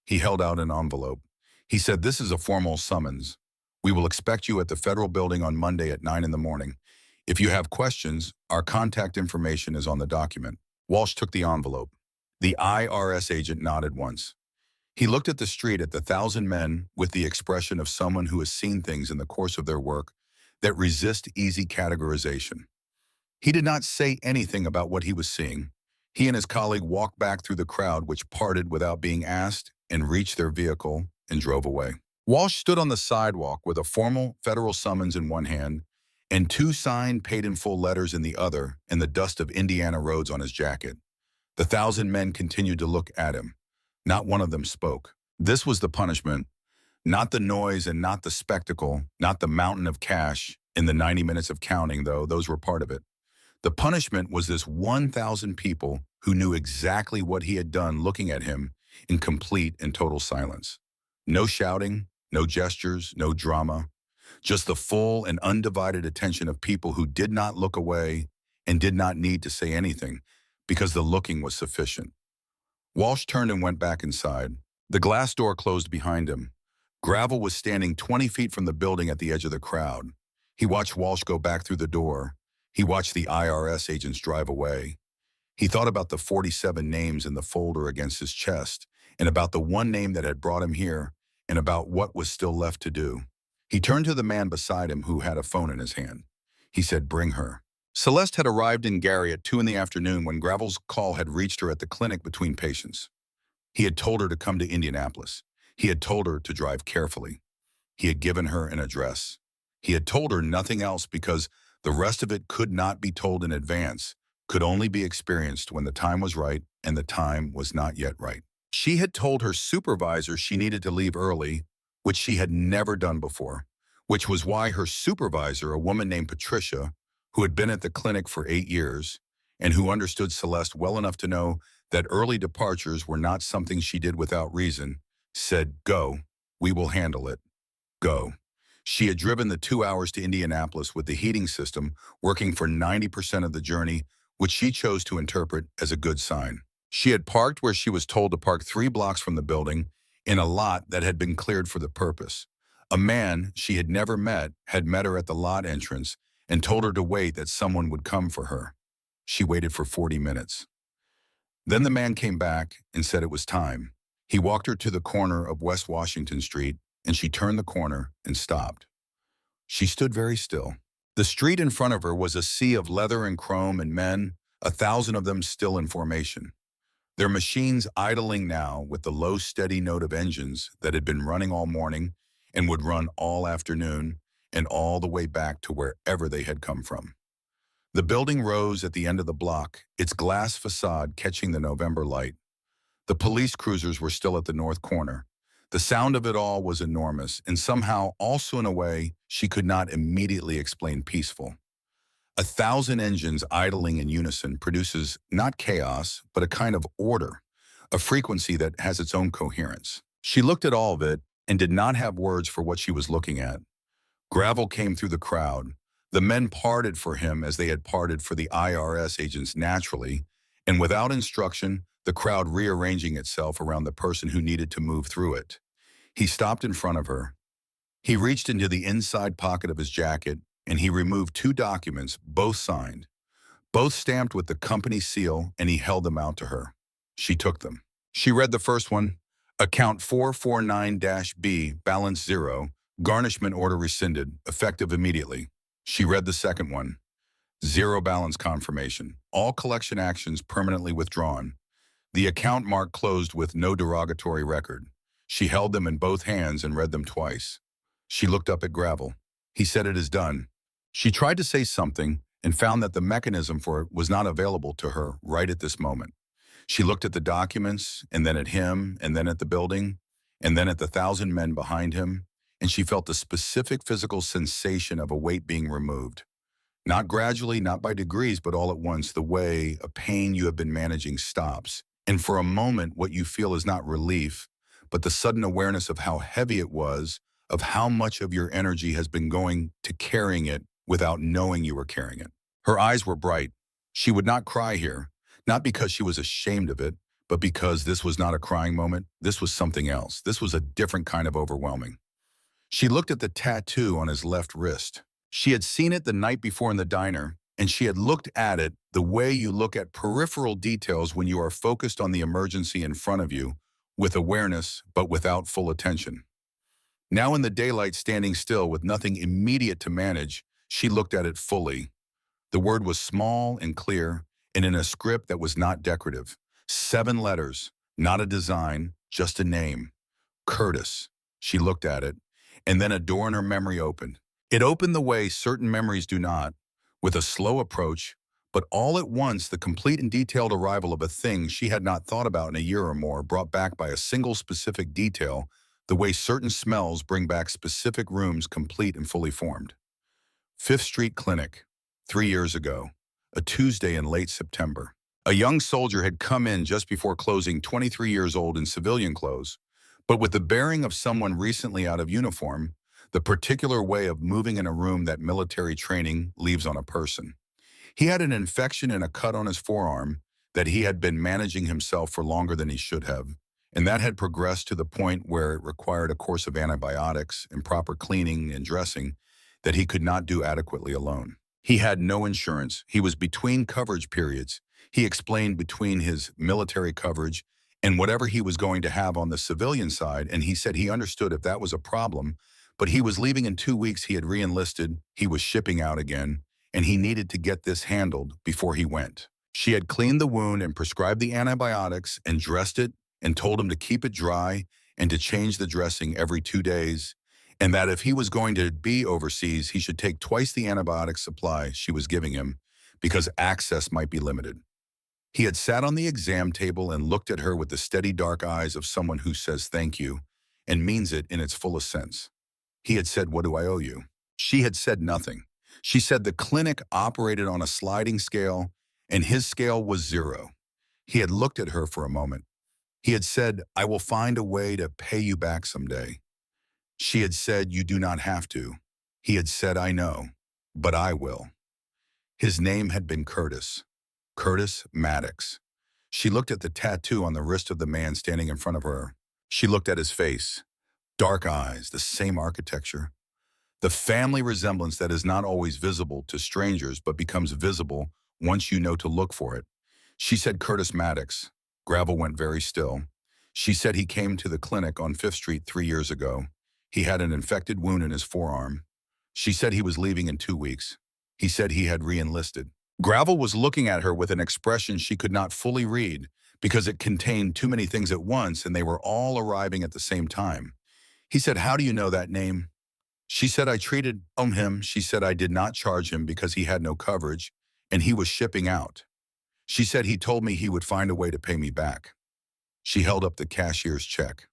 He held out an envelope. He said, "This is a formal summons. We will expect you at the federal building on Monday at 9 in the morning. If you have questions, our contact information is on the document." Walsh took the envelope. The IRS agent nodded once. He looked at the street at the 1,000 men with the expression of someone who has seen things in the course of their work that resist easy categorization. He did not say anything about what he was seeing. He and his colleague walked back through the crowd, which parted without being asked, and reached their vehicle and drove away. Walsh stood on the sidewalk with a formal federal summons in one hand and 2 signed paid-in-full letters in the other, and the dust of Indiana roads on his jacket. The 1,000 men continued to look at him. Not one of them spoke. This was the punishment. Not the noise and not the spectacle, not the mountain of cash in the 90 minutes of counting, though those were part of it. The punishment was this 1,000 people who knew exactly what he had done, looking at him in complete and total silence. No shouting, no gestures, no drama. Just the full and undivided attention of people who did not look away and did not need to say anything, because the looking was sufficient. Walsh turned and went back inside. The glass door closed behind him. Gravel was standing 20 feet from the building at the edge of the crowd. He watched Walsh go back through the door. He watched the IRS agents drive away. He thought about the 47 names in the folder against his chest, and about the one name that had brought him here, and about what was still left to do. He turned to the man beside him who had a phone in his hand. He said, "Bring her." Celeste had arrived in Gary at 2 in the afternoon when Gravel's call had reached her at the clinic between patients. He had told her to come to Indianapolis. He had told her to drive carefully. He had given her an address. He had told her nothing else because the rest of it could not be told in advance, could only be experienced when the time was right, and the time was not yet right. She had told her supervisor she needed to leave early, which she had never done before, which was why her supervisor, a woman named Patricia, who had been at the clinic for 8 years, and who understood Celeste well enough to know that early departures were not something she did without reason, said, "Go, we will handle it. Go." She had driven the 2 hours to Indianapolis with the heating system working for 90% of the journey, which she chose to interpret as a good sign. She had parked where she was told to park 3 blocks from the building, in a lot that had been cleared for the purpose. A man she had never met had met her at the lot entrance and told her to wait, that someone would come for her. She waited for 40 minutes. Then the man came back and said it was time. He walked her to the corner of West Washington Street, and she turned the corner and stopped. She stood very still. The street in front of her was a sea of leather and chrome and men, 1,000 of them still in formation. Their machines idling now with the low, steady note of engines that had been running all morning and would run all afternoon and all the way back to wherever they had come from. The building rose at the end of the block, its glass facade catching the November light. The police cruisers were still at the north corner. The sound of it all was enormous, and somehow, also in a way she could not immediately explain, peaceful. 1,000 engines idling in unison produces not chaos, but a kind of order, a frequency that has its own coherence. She looked at all of it and did not have words for what she was looking at. Gravel came through the crowd. The men parted for him as they had parted for the IRS agents naturally, and without instruction, the crowd rearranging itself around the person who needed to move through it. He stopped in front of her. He reached into the inside pocket of his jacket, and he removed 2 documents, both signed, both stamped with the company seal, and he held them out to her. She took them. She read the first one, Account 449-B, balance 0, garnishment order rescinded, effective immediately. She read the second one, 0 balance confirmation, all collection actions permanently withdrawn. The account marked closed with no derogatory record. She held them in both hands and read them twice. She looked up at Gravel. He said, "It is done." She tried to say something and found that the mechanism for it was not available to her right at this moment. She looked at the documents, and then at him, and then at the building, and then at the 1,000 men behind him, and she felt the specific physical sensation of a weight being removed. Not gradually, not by degrees, but all at once, the way a pain you have been managing stops. And for a moment, what you feel is not relief, but the sudden awareness of how heavy it was, of how much of your energy has been going to carrying it without knowing you were carrying it. Her eyes were bright. She would not cry here, not because she was ashamed of it, but because this was not a crying moment. This was something else. This was a different kind of overwhelming. She looked at the tattoo on his left wrist. She had seen it the night before in the diner, and she had looked at it the way you look at peripheral details when you are focused on the emergency in front of you, with awareness but without full attention. Now in the daylight, standing still with nothing immediate to manage, she looked at it fully. The word was small and clear, and in a script that was not decorative. 7 letters, not a design, just a name. Curtis. She looked at it, and then a door in her memory opened. It opened the way certain memories do not, with a slow approach, but all at once the complete and detailed arrival of a thing she had not thought about in a year or more, brought back by a single specific detail, the way certain smells bring back specific rooms complete and fully formed. 5th Street Clinic, 3 years ago, a Tuesday in late September. A young soldier had come in just before closing, 23 years old in civilian clothes, but with the bearing of someone recently out of uniform, the particular way of moving in a room that military training leaves on a person. He had an infection and a cut on his forearm that he had been managing himself for longer than he should have, and that had progressed to the point where it required a course of antibiotics and proper cleaning and dressing that he could not do adequately alone. He had no insurance. He was between coverage periods. He explained between his military coverage and whatever he was going to have on the civilian side, and he said he understood if that was a problem, but he was leaving in 2 weeks. He had re-enlisted, he was shipping out again, and he needed to get this handled before he went. She had cleaned the wound and prescribed the antibiotics and dressed it and told him to keep it dry and to change the dressing every 2 days, and that if he was going to be overseas, he should take twice the antibiotic supply she was giving him because access might be limited. He had sat on the exam table and looked at her with the steady dark eyes of someone who says thank you and means it in its fullest sense. He had said, "What do I owe you?" She had said nothing. She said the clinic operated on a sliding scale and his scale was 0. He had looked at her for a moment. He had said, "I will find a way to pay you back someday." She had said, "You do not have to." He had said, "I know, but I will." His name had been Curtis. Curtis Maddox. She looked at the tattoo on the wrist of the man standing in front of her. She looked at his face. Dark eyes, the same architecture. The family resemblance that is not always visible to strangers but becomes visible once you know to look for it. She said Curtis Maddox. Gravel went very still. She said he came to the clinic on 5th Street 3 years ago. He had an infected wound in his forearm. She said he was leaving in 2 weeks. He said he had re-enlisted. Gravel was looking at her with an expression she could not fully read because it contained too many things at once and they were all arriving at the same time. He said, "How do you know that name?" She said, "I treated him." She said, "I did not charge him because he had no coverage and he was shipping out." She said, "He told me he would find a way to pay me back." She held up the cashier's check.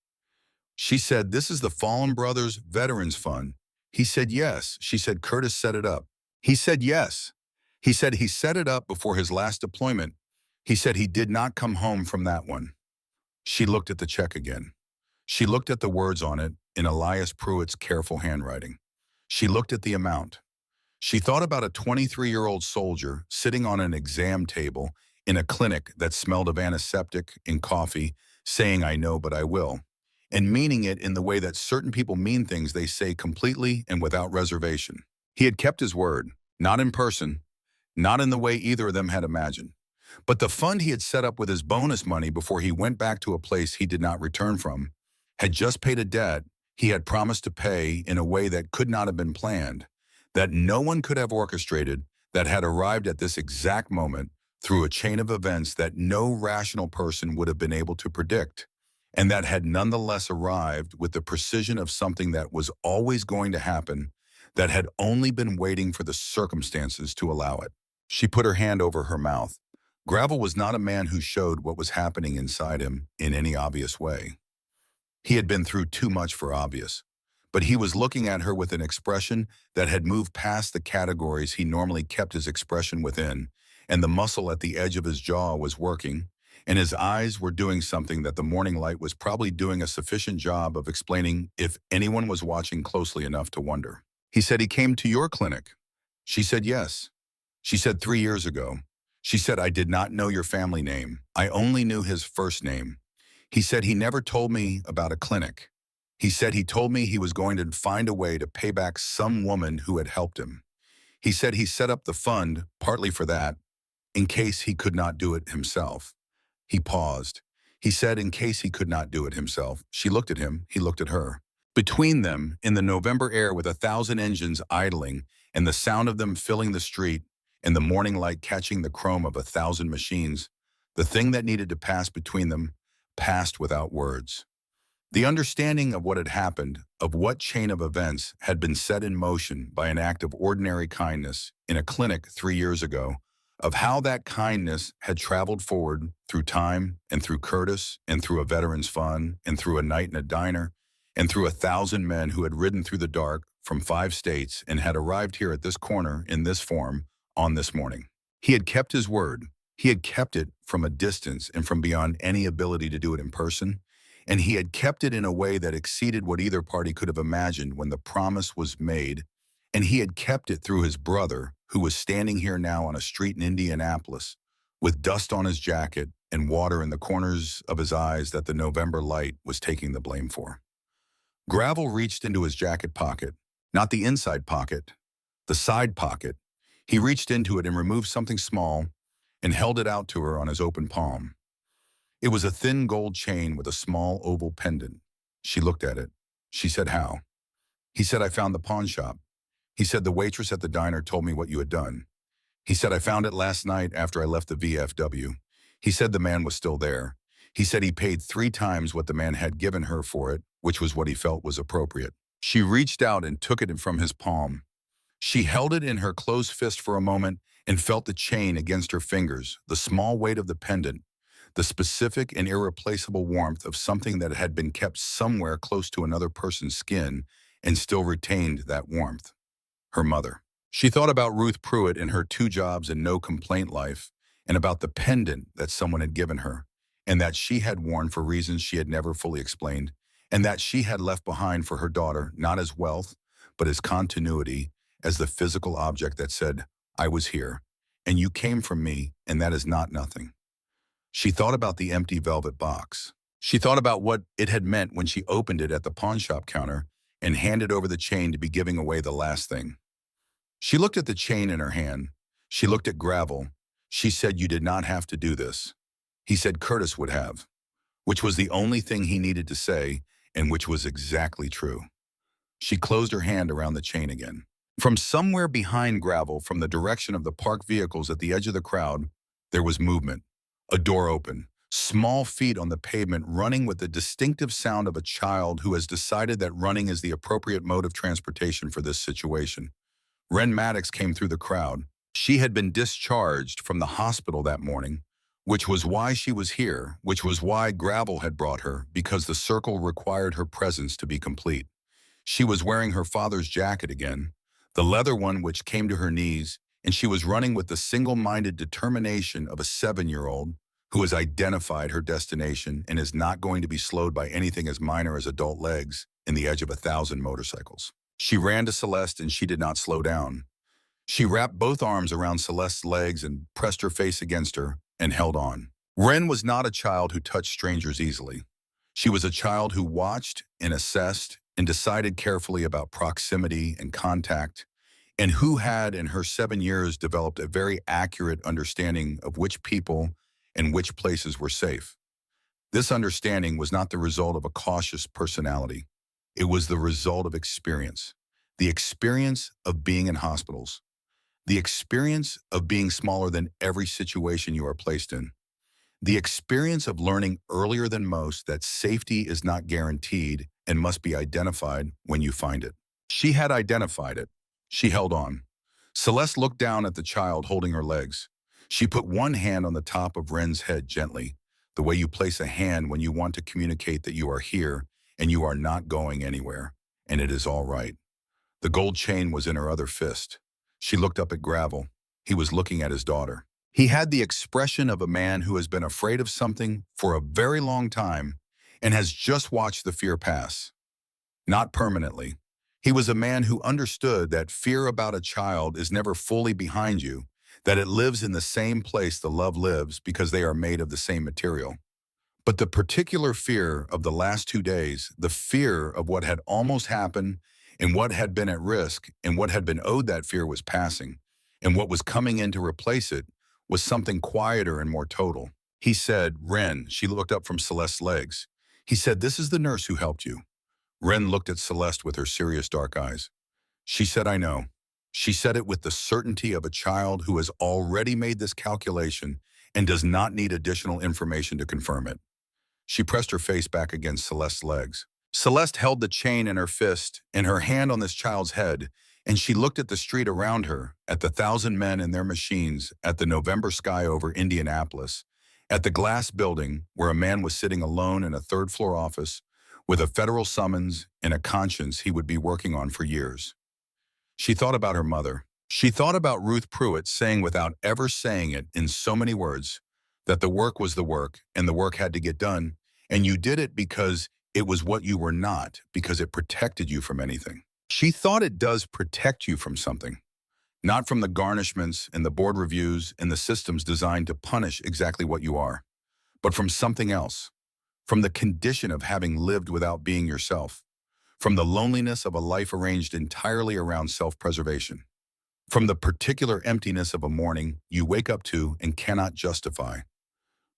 She said, "This is the Fallen Brothers Veterans Fund." He said, "Yes." She said, "Curtis set it up." He said, "Yes." He said he set it up before his last deployment. He said he did not come home from that one. She looked at the check again. She looked at the words on it in Elias Pruitt's careful handwriting. She looked at the amount. She thought about a 23-year-old soldier sitting on an exam table in a clinic that smelled of antiseptic and coffee, saying, "I know, but I will," and meaning it in the way that certain people mean things they say completely and without reservation. He had kept his word, not in person, not in the way either of them had imagined. But the fund he had set up with his bonus money before he went back to a place he did not return from had just paid a debt he had promised to pay in a way that could not have been planned, that no one could have orchestrated, that had arrived at this exact moment through a chain of events that no rational person would have been able to predict, and that had nonetheless arrived with the precision of something that was always going to happen, that had only been waiting for the circumstances to allow it. She put her hand over her mouth. Gravel was not a man who showed what was happening inside him in any obvious way. He had been through too much for obvious. But he was looking at her with an expression that had moved past the categories he normally kept his expression within, and the muscle at the edge of his jaw was working, and his eyes were doing something that the morning light was probably doing a sufficient job of explaining if anyone was watching closely enough to wonder. He said he came to your clinic. She said yes. She said 3 years ago. She said, "I did not know your family name. I only knew his first name." He said he never told me about a clinic. He said he told me he was going to find a way to pay back some woman who had helped him. He said he set up the fund partly for that, in case he could not do it himself. He paused. He said in case he could not do it himself. She looked at him. He looked at her. Between them, in the November air with 1,000 engines idling and the sound of them filling the street and the morning light catching the chrome of 1,000 machines, the thing that needed to pass between them passed without words. The understanding of what had happened, of what chain of events had been set in motion by an act of ordinary kindness in a clinic 3 years ago, of how that kindness had traveled forward through time and through Curtis and through a veteran's fund and through a night in a diner and through 1,000 men who had ridden through the dark from 5 states and had arrived here at this corner in this form on this morning. He had kept his word. He had kept it from a distance and from beyond any ability to do it in person. And he had kept it in a way that exceeded what either party could have imagined when the promise was made. And he had kept it through his brother, who was standing here now on a street in Indianapolis, with dust on his jacket and water in the corners of his eyes that the November light was taking the blame for. Gravel reached into his jacket pocket, not the inside pocket, the side pocket. He reached into it and removed something small and held it out to her on his open palm. It was a thin gold chain with a small oval pendant. She looked at it. She said, "How?" He said, "I found the pawn shop." He said, "The waitress at the diner told me what you had done." He said, "I found it last night after I left the VFW." He said the man was still there. He said he paid 3 times what the man had given her for it, which was what he felt was appropriate. She reached out and took it from his palm. She held it in her closed fist for a moment and felt the chain against her fingers, the small weight of the pendant, the specific and irreplaceable warmth of something that had been kept somewhere close to another person's skin and still retained that warmth. Her mother. She thought about Ruth Pruitt and her 2 jobs and no complaint life, and about the pendant that someone had given her, and that she had worn for reasons she had never fully explained, and that she had left behind for her daughter not as wealth, but as continuity, as the physical object that said, "I was here, and you came from me, and that is not nothing." She thought about the empty velvet box. She thought about what it had meant when she opened it at the pawn shop counter and handed over the chain to be giving away the last thing. She looked at the chain in her hand. She looked at Gravel. She said, "You did not have to do this." He said Curtis would have, which was the only thing he needed to say, and which was exactly true. She closed her hand around the chain again. From somewhere behind Gravel, from the direction of the parked vehicles at the edge of the crowd, there was movement. A door opened. Small feet on the pavement running with the distinctive sound of a child who has decided that running is the appropriate mode of transportation for this situation. Ren Maddox came through the crowd. She had been discharged from the hospital that morning, which was why she was here, which was why Gravel had brought her, because the circle required her presence to be complete. She was wearing her father's jacket again, the leather one which came to her knees, and she was running with the single-minded determination of a 7-year-old who has identified her destination and is not going to be slowed by anything as minor as adult legs in the edge of 1,000 motorcycles. She ran to Celeste and she did not slow down. She wrapped both arms around Celeste's legs and pressed her face against her and held on. Ren was not a child who touched strangers easily. She was a child who watched and assessed and decided carefully about proximity and contact, and who had in her 7 years developed a very accurate understanding of which people and which places were safe. This understanding was not the result of a cautious personality. It was the result of experience. The experience of being in hospitals. The experience of being smaller than every situation you are placed in. The experience of learning earlier than most that safety is not guaranteed and must be identified when you find it. She had identified it. She held on. Celeste looked down at the child holding her legs. She put one hand on the top of Ren's head gently, the way you place a hand when you want to communicate that you are here and you are not going anywhere, and it is all right. The gold chain was in her other fist. She looked up at Gravel. He was looking at his daughter. He had the expression of a man who has been afraid of something for a very long time and has just watched the fear pass. Not permanently. He was a man who understood that fear about a child is never fully behind you, that it lives in the same place the love lives because they are made of the same material. But the particular fear of the last 2 days, the fear of what had almost happened and what had been at risk and what had been owed that fear was passing, and what was coming in to replace it was something quieter and more total. He said, "Ren," she looked up from Celeste's legs. He said, "This is the nurse who helped you." Ren looked at Celeste with her serious dark eyes. She said, "I know." She said it with the certainty of a child who has already made this calculation and does not need additional information to confirm it. She pressed her face back against Celeste's legs. Celeste held the chain in her fist and her hand on this child's head, and she looked at the street around her, at the 1,000 men and their machines, at the November sky over Indianapolis, at the glass building where a man was sitting alone in a third-floor office with a federal summons and a conscience he would be working on for years. She thought about her mother. She thought about Ruth Pruitt saying without ever saying it in so many words that the work was the work and the work had to get done, and you did it because it was what you were not, because it protected you from anything. She thought it does protect you from something, not from the garnishments and the board reviews and the systems designed to punish exactly what you are, but from something else, from the condition of having lived without being yourself, from the loneliness of a life arranged entirely around self-preservation, from the particular emptiness of a morning you wake up to and cannot justify.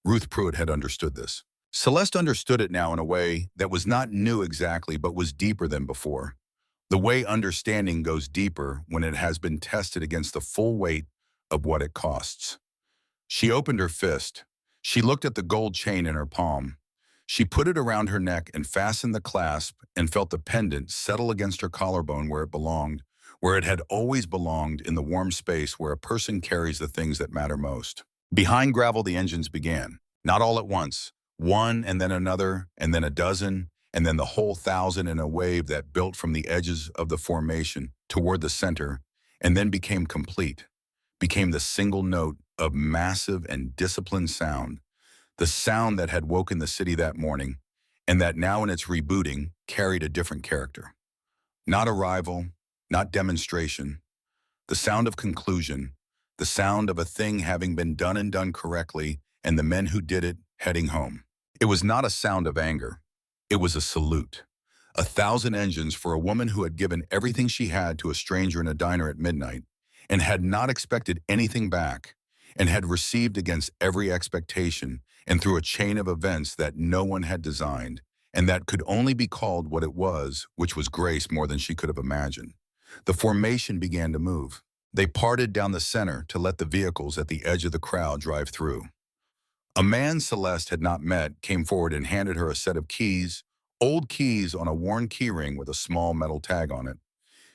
Ruth Pruitt had understood this. Celeste understood it now in a way that was not new exactly, but was deeper than before. The way understanding goes deeper when it has been tested against the full weight of what it costs. She opened her fist. She looked at the gold chain in her palm. She put it around her neck and fastened the clasp and felt the pendant settle against her collarbone where it belonged, where it had always belonged, in the warm space where a person carries the things that matter most. Behind Gravel, the engines began, not all at once, one and then another, and then a dozen, and then the whole thousand in a wave that built from the edges of the formation toward the center, and then became complete, became the single note of massive and disciplined sound, the sound that had woken the city that morning, and that now in its rebooting carried a different character. Not arrival, not demonstration, the sound of conclusion, the sound of a thing having been done and done correctly, and the men who did it heading home. It was not a sound of anger. It was a salute. 1,000 engines for a woman who had given everything she had to a stranger in a diner at midnight and had not expected anything back, and had received against every expectation and through a chain of events that no one had designed, and that could only be called what it was, which was grace more than she could have imagined. The formation began to move. They parted down the center to let the vehicles at the edge of the crowd drive through. A man Celeste had not met came forward and handed her a set of keys, old keys on a worn keyring with a small metal tag on it.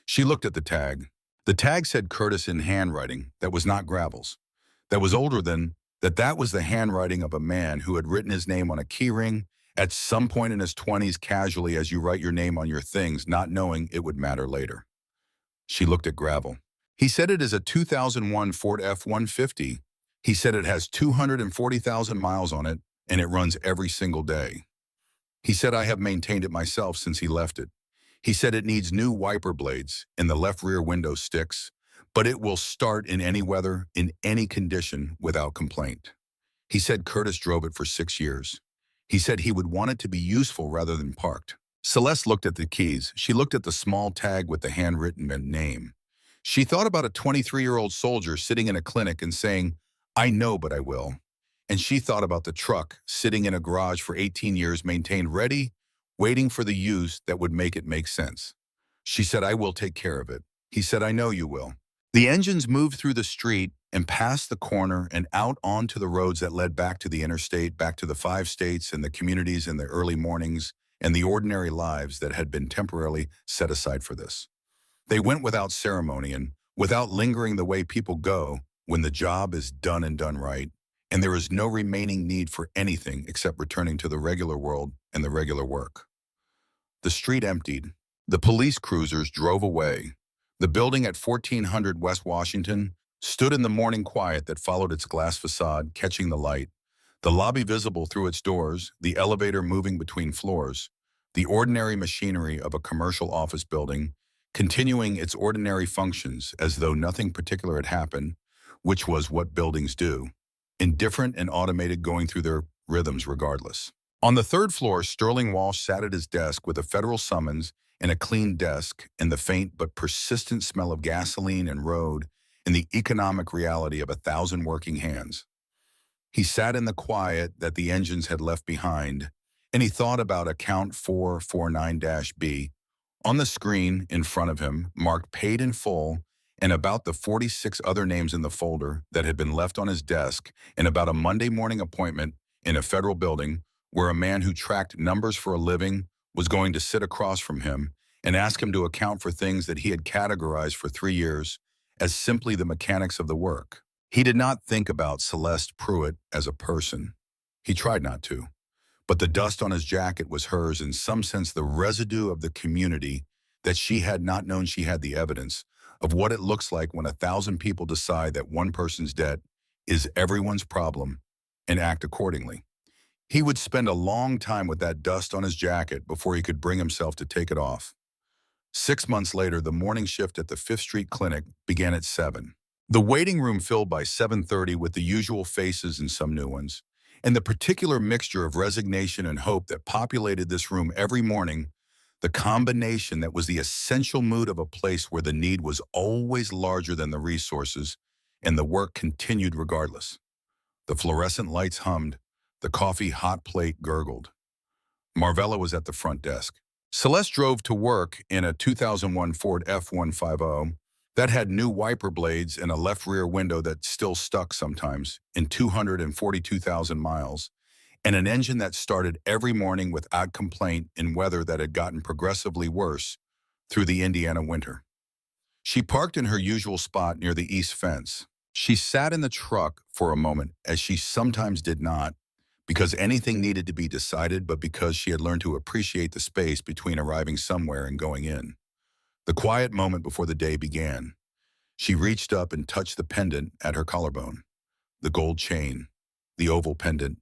She looked at the tag. The tag said Curtis in handwriting that was not Gravel's, that was older than that was the handwriting of a man who had written his name on a keyring at some point in his 20s, casually, as you write your name on your things, not knowing it would matter later. She looked at Gravel. He said it is a 2001 Ford F-150. He said it has 240,000 miles on it, and it runs every single day. He said I have maintained it myself since he left it. He said it needs new wiper blades and the left rear window sticks, but it will start in any weather, in any condition, without complaint. He said Curtis drove it for 6 years. He said he would want it to be useful rather than parked. Celeste looked at the keys. She looked at the small tag with the handwritten name. She thought about a 23-year-old soldier sitting in a clinic and saying, "I know, but I will." And she thought about the truck sitting in a garage for 18 years, maintained ready, waiting for the use that would make it make sense. She said, "I will take care of it." He said, "I know you will." The engines moved through the street and past the corner and out onto the roads that led back to the interstate, back to the 5 states and the communities in the early mornings and the ordinary lives that had been temporarily set aside for this. They went without ceremony and without lingering the way people go when the job is done and done right, and there is no remaining need for anything except returning to the regular world and the regular work. The street emptied. The police cruisers drove away. The building at 1400 West Washington stood in the morning quiet that followed its glass facade, catching the light, the lobby visible through its doors, the elevator moving between floors, the ordinary machinery of a commercial office building, continuing its ordinary functions as though nothing particular had happened, which was what buildings do, indifferent and automated, going through their rhythms regardless. On the 3rd floor, Sterling Walsh sat at his desk with a federal summons and a clean desk and the faint but persistent smell of gasoline and road and the economic reality of 1,000 working hands. He sat in the quiet that the engines had left behind, and he thought about account 449-B on the screen in front of him, marked paid in full, and about the 46 other names in the folder that had been left on his desk, and about a Monday morning appointment in a federal building where a man who tracked numbers for a living was going to sit across from him and ask him to account for things that he had categorized for 3 years as simply the mechanics of the work. He did not think about Celeste Pruitt as a person. He tried not to. But the dust on his jacket was hers, in some sense the residue of the community that she had not known she had the evidence of what it looks like when 1,000 people decide that one person's debt is everyone's problem and act accordingly. He would spend a long time with that dust on his jacket before he could bring himself to take it off. 6 months later, the morning shift at the 5th Street Clinic began at 7. The waiting room filled by 7:30 with the usual faces and some new ones, and the particular mixture of resignation and hope that populated this room every morning, The combination that was the essential mood of a place where the need was always larger than the resources, and the work continued regardless. The fluorescent lights hummed, the coffee hot plate gurgled. Marvella was at the front desk. Celeste drove to work in a 2001 Ford F-150 that had new wiper blades and a left rear window that still stuck sometimes in 242,000 miles, and an engine that started every morning without complaint in weather that had gotten progressively worse through the Indiana winter. She parked in her usual spot near the east fence. She sat in the truck for a moment, as she sometimes did not, because anything needed to be decided, but because she had learned to appreciate the space between arriving somewhere and going in. The quiet moment before the day began. She reached up and touched the pendant at her collarbone. The gold chain, the oval pendant,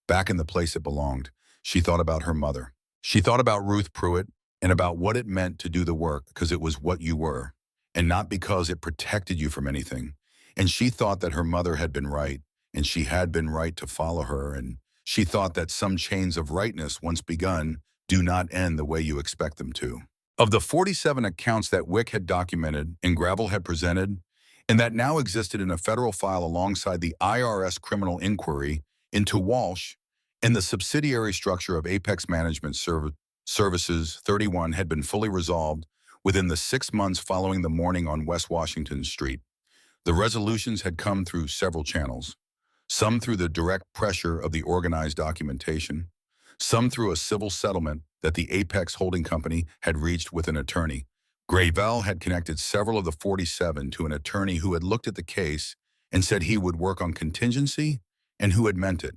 back in the place it belonged. She thought about her mother. She thought about Ruth Pruitt and about what it meant to do the work because it was what you were, and not because it protected you from anything. And she thought that her mother had been right, and she had been right to follow her, and she thought that some chains of rightness, once begun, do not end the way you expect them to. Of the 47 accounts that Wick had documented and Gravel had presented, and that now existed in a federal file alongside the IRS criminal inquiry into Walsh and the subsidiary structure of Apex Management Services, 31 had been fully resolved within the 6 months following the morning on West Washington Street. The resolutions had come through several channels, some through the direct pressure of the organized documentation, some through a civil settlement that the Apex Holding Company had reached with an attorney. Gravel had connected several of the 47 to an attorney who had looked at the case and said he would work on contingency and who had meant it.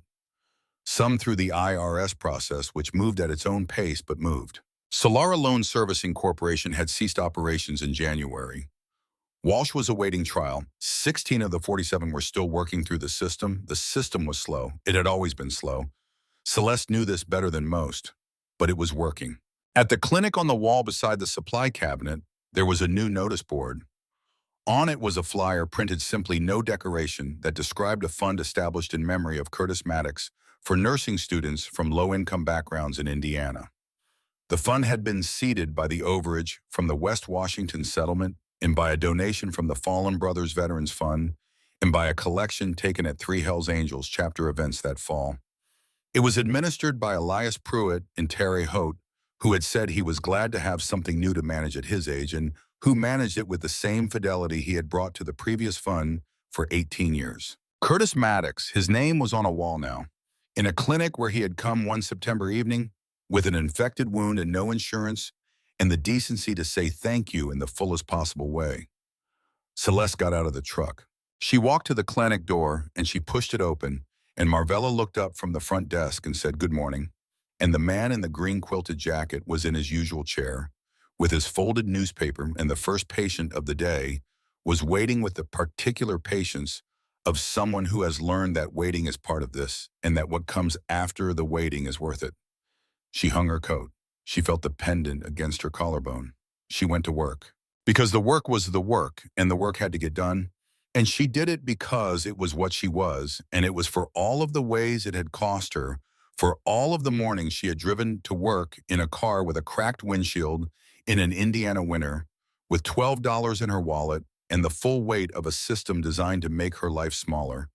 Some through the IRS process, which moved at its own pace but moved. Solara Loan Servicing Corporation had ceased operations in January. Walsh was awaiting trial. 16 of the 47 were still working through the system. The system was slow. It had always been slow. Celeste knew this better than most, but it was working. At the clinic on the wall beside the supply cabinet, there was a new notice board. On it was a flyer printed simply no decoration that described a fund established in memory of Curtis Maddox for nursing students from low-income backgrounds in Indiana. The fund had been seeded by the overage from the West Washington settlement and by a donation from the Fallen Brothers Veterans Fund and by a collection taken at Three Hells Angels chapter events that fall. It was administered by Elias Pruitt and Terry Hote, who had said he was glad to have something new to manage at his age and who managed it with the same fidelity he had brought to the previous fund for 18 years. Curtis Maddox, his name was on a wall now, in a clinic where he had come one September evening with an infected wound and no insurance and the decency to say thank you in the fullest possible way. Celeste got out of the truck. She walked to the clinic door and she pushed it open, and Marvella looked up from the front desk and said good morning, and the man in the green quilted jacket was in his usual chair, with his folded newspaper, and the first patient of the day was waiting with the particular patience of someone who has learned that waiting is part of this and that what comes after the waiting is worth it. She hung her coat. She felt the pendant against her collarbone. She went to work. Because the work was the work, and the work had to get done. And she did it because it was what she was, and it was for all of the ways it had cost her, for all of the mornings she had driven to work in a car with a cracked windshield in an Indiana winter, with $12 in her wallet and the full weight of a system designed to make her life smaller.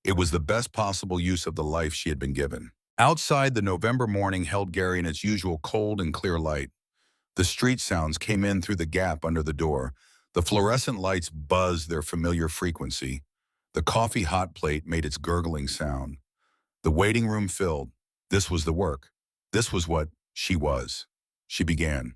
It was the best possible use of the life she had been given. Outside, the November morning held Gary in its usual cold and clear light. The street sounds came in through the gap under the door. The fluorescent lights buzzed their familiar frequency. The coffee hot plate made its gurgling sound. The waiting room filled. This was the work. This was what she was. She began.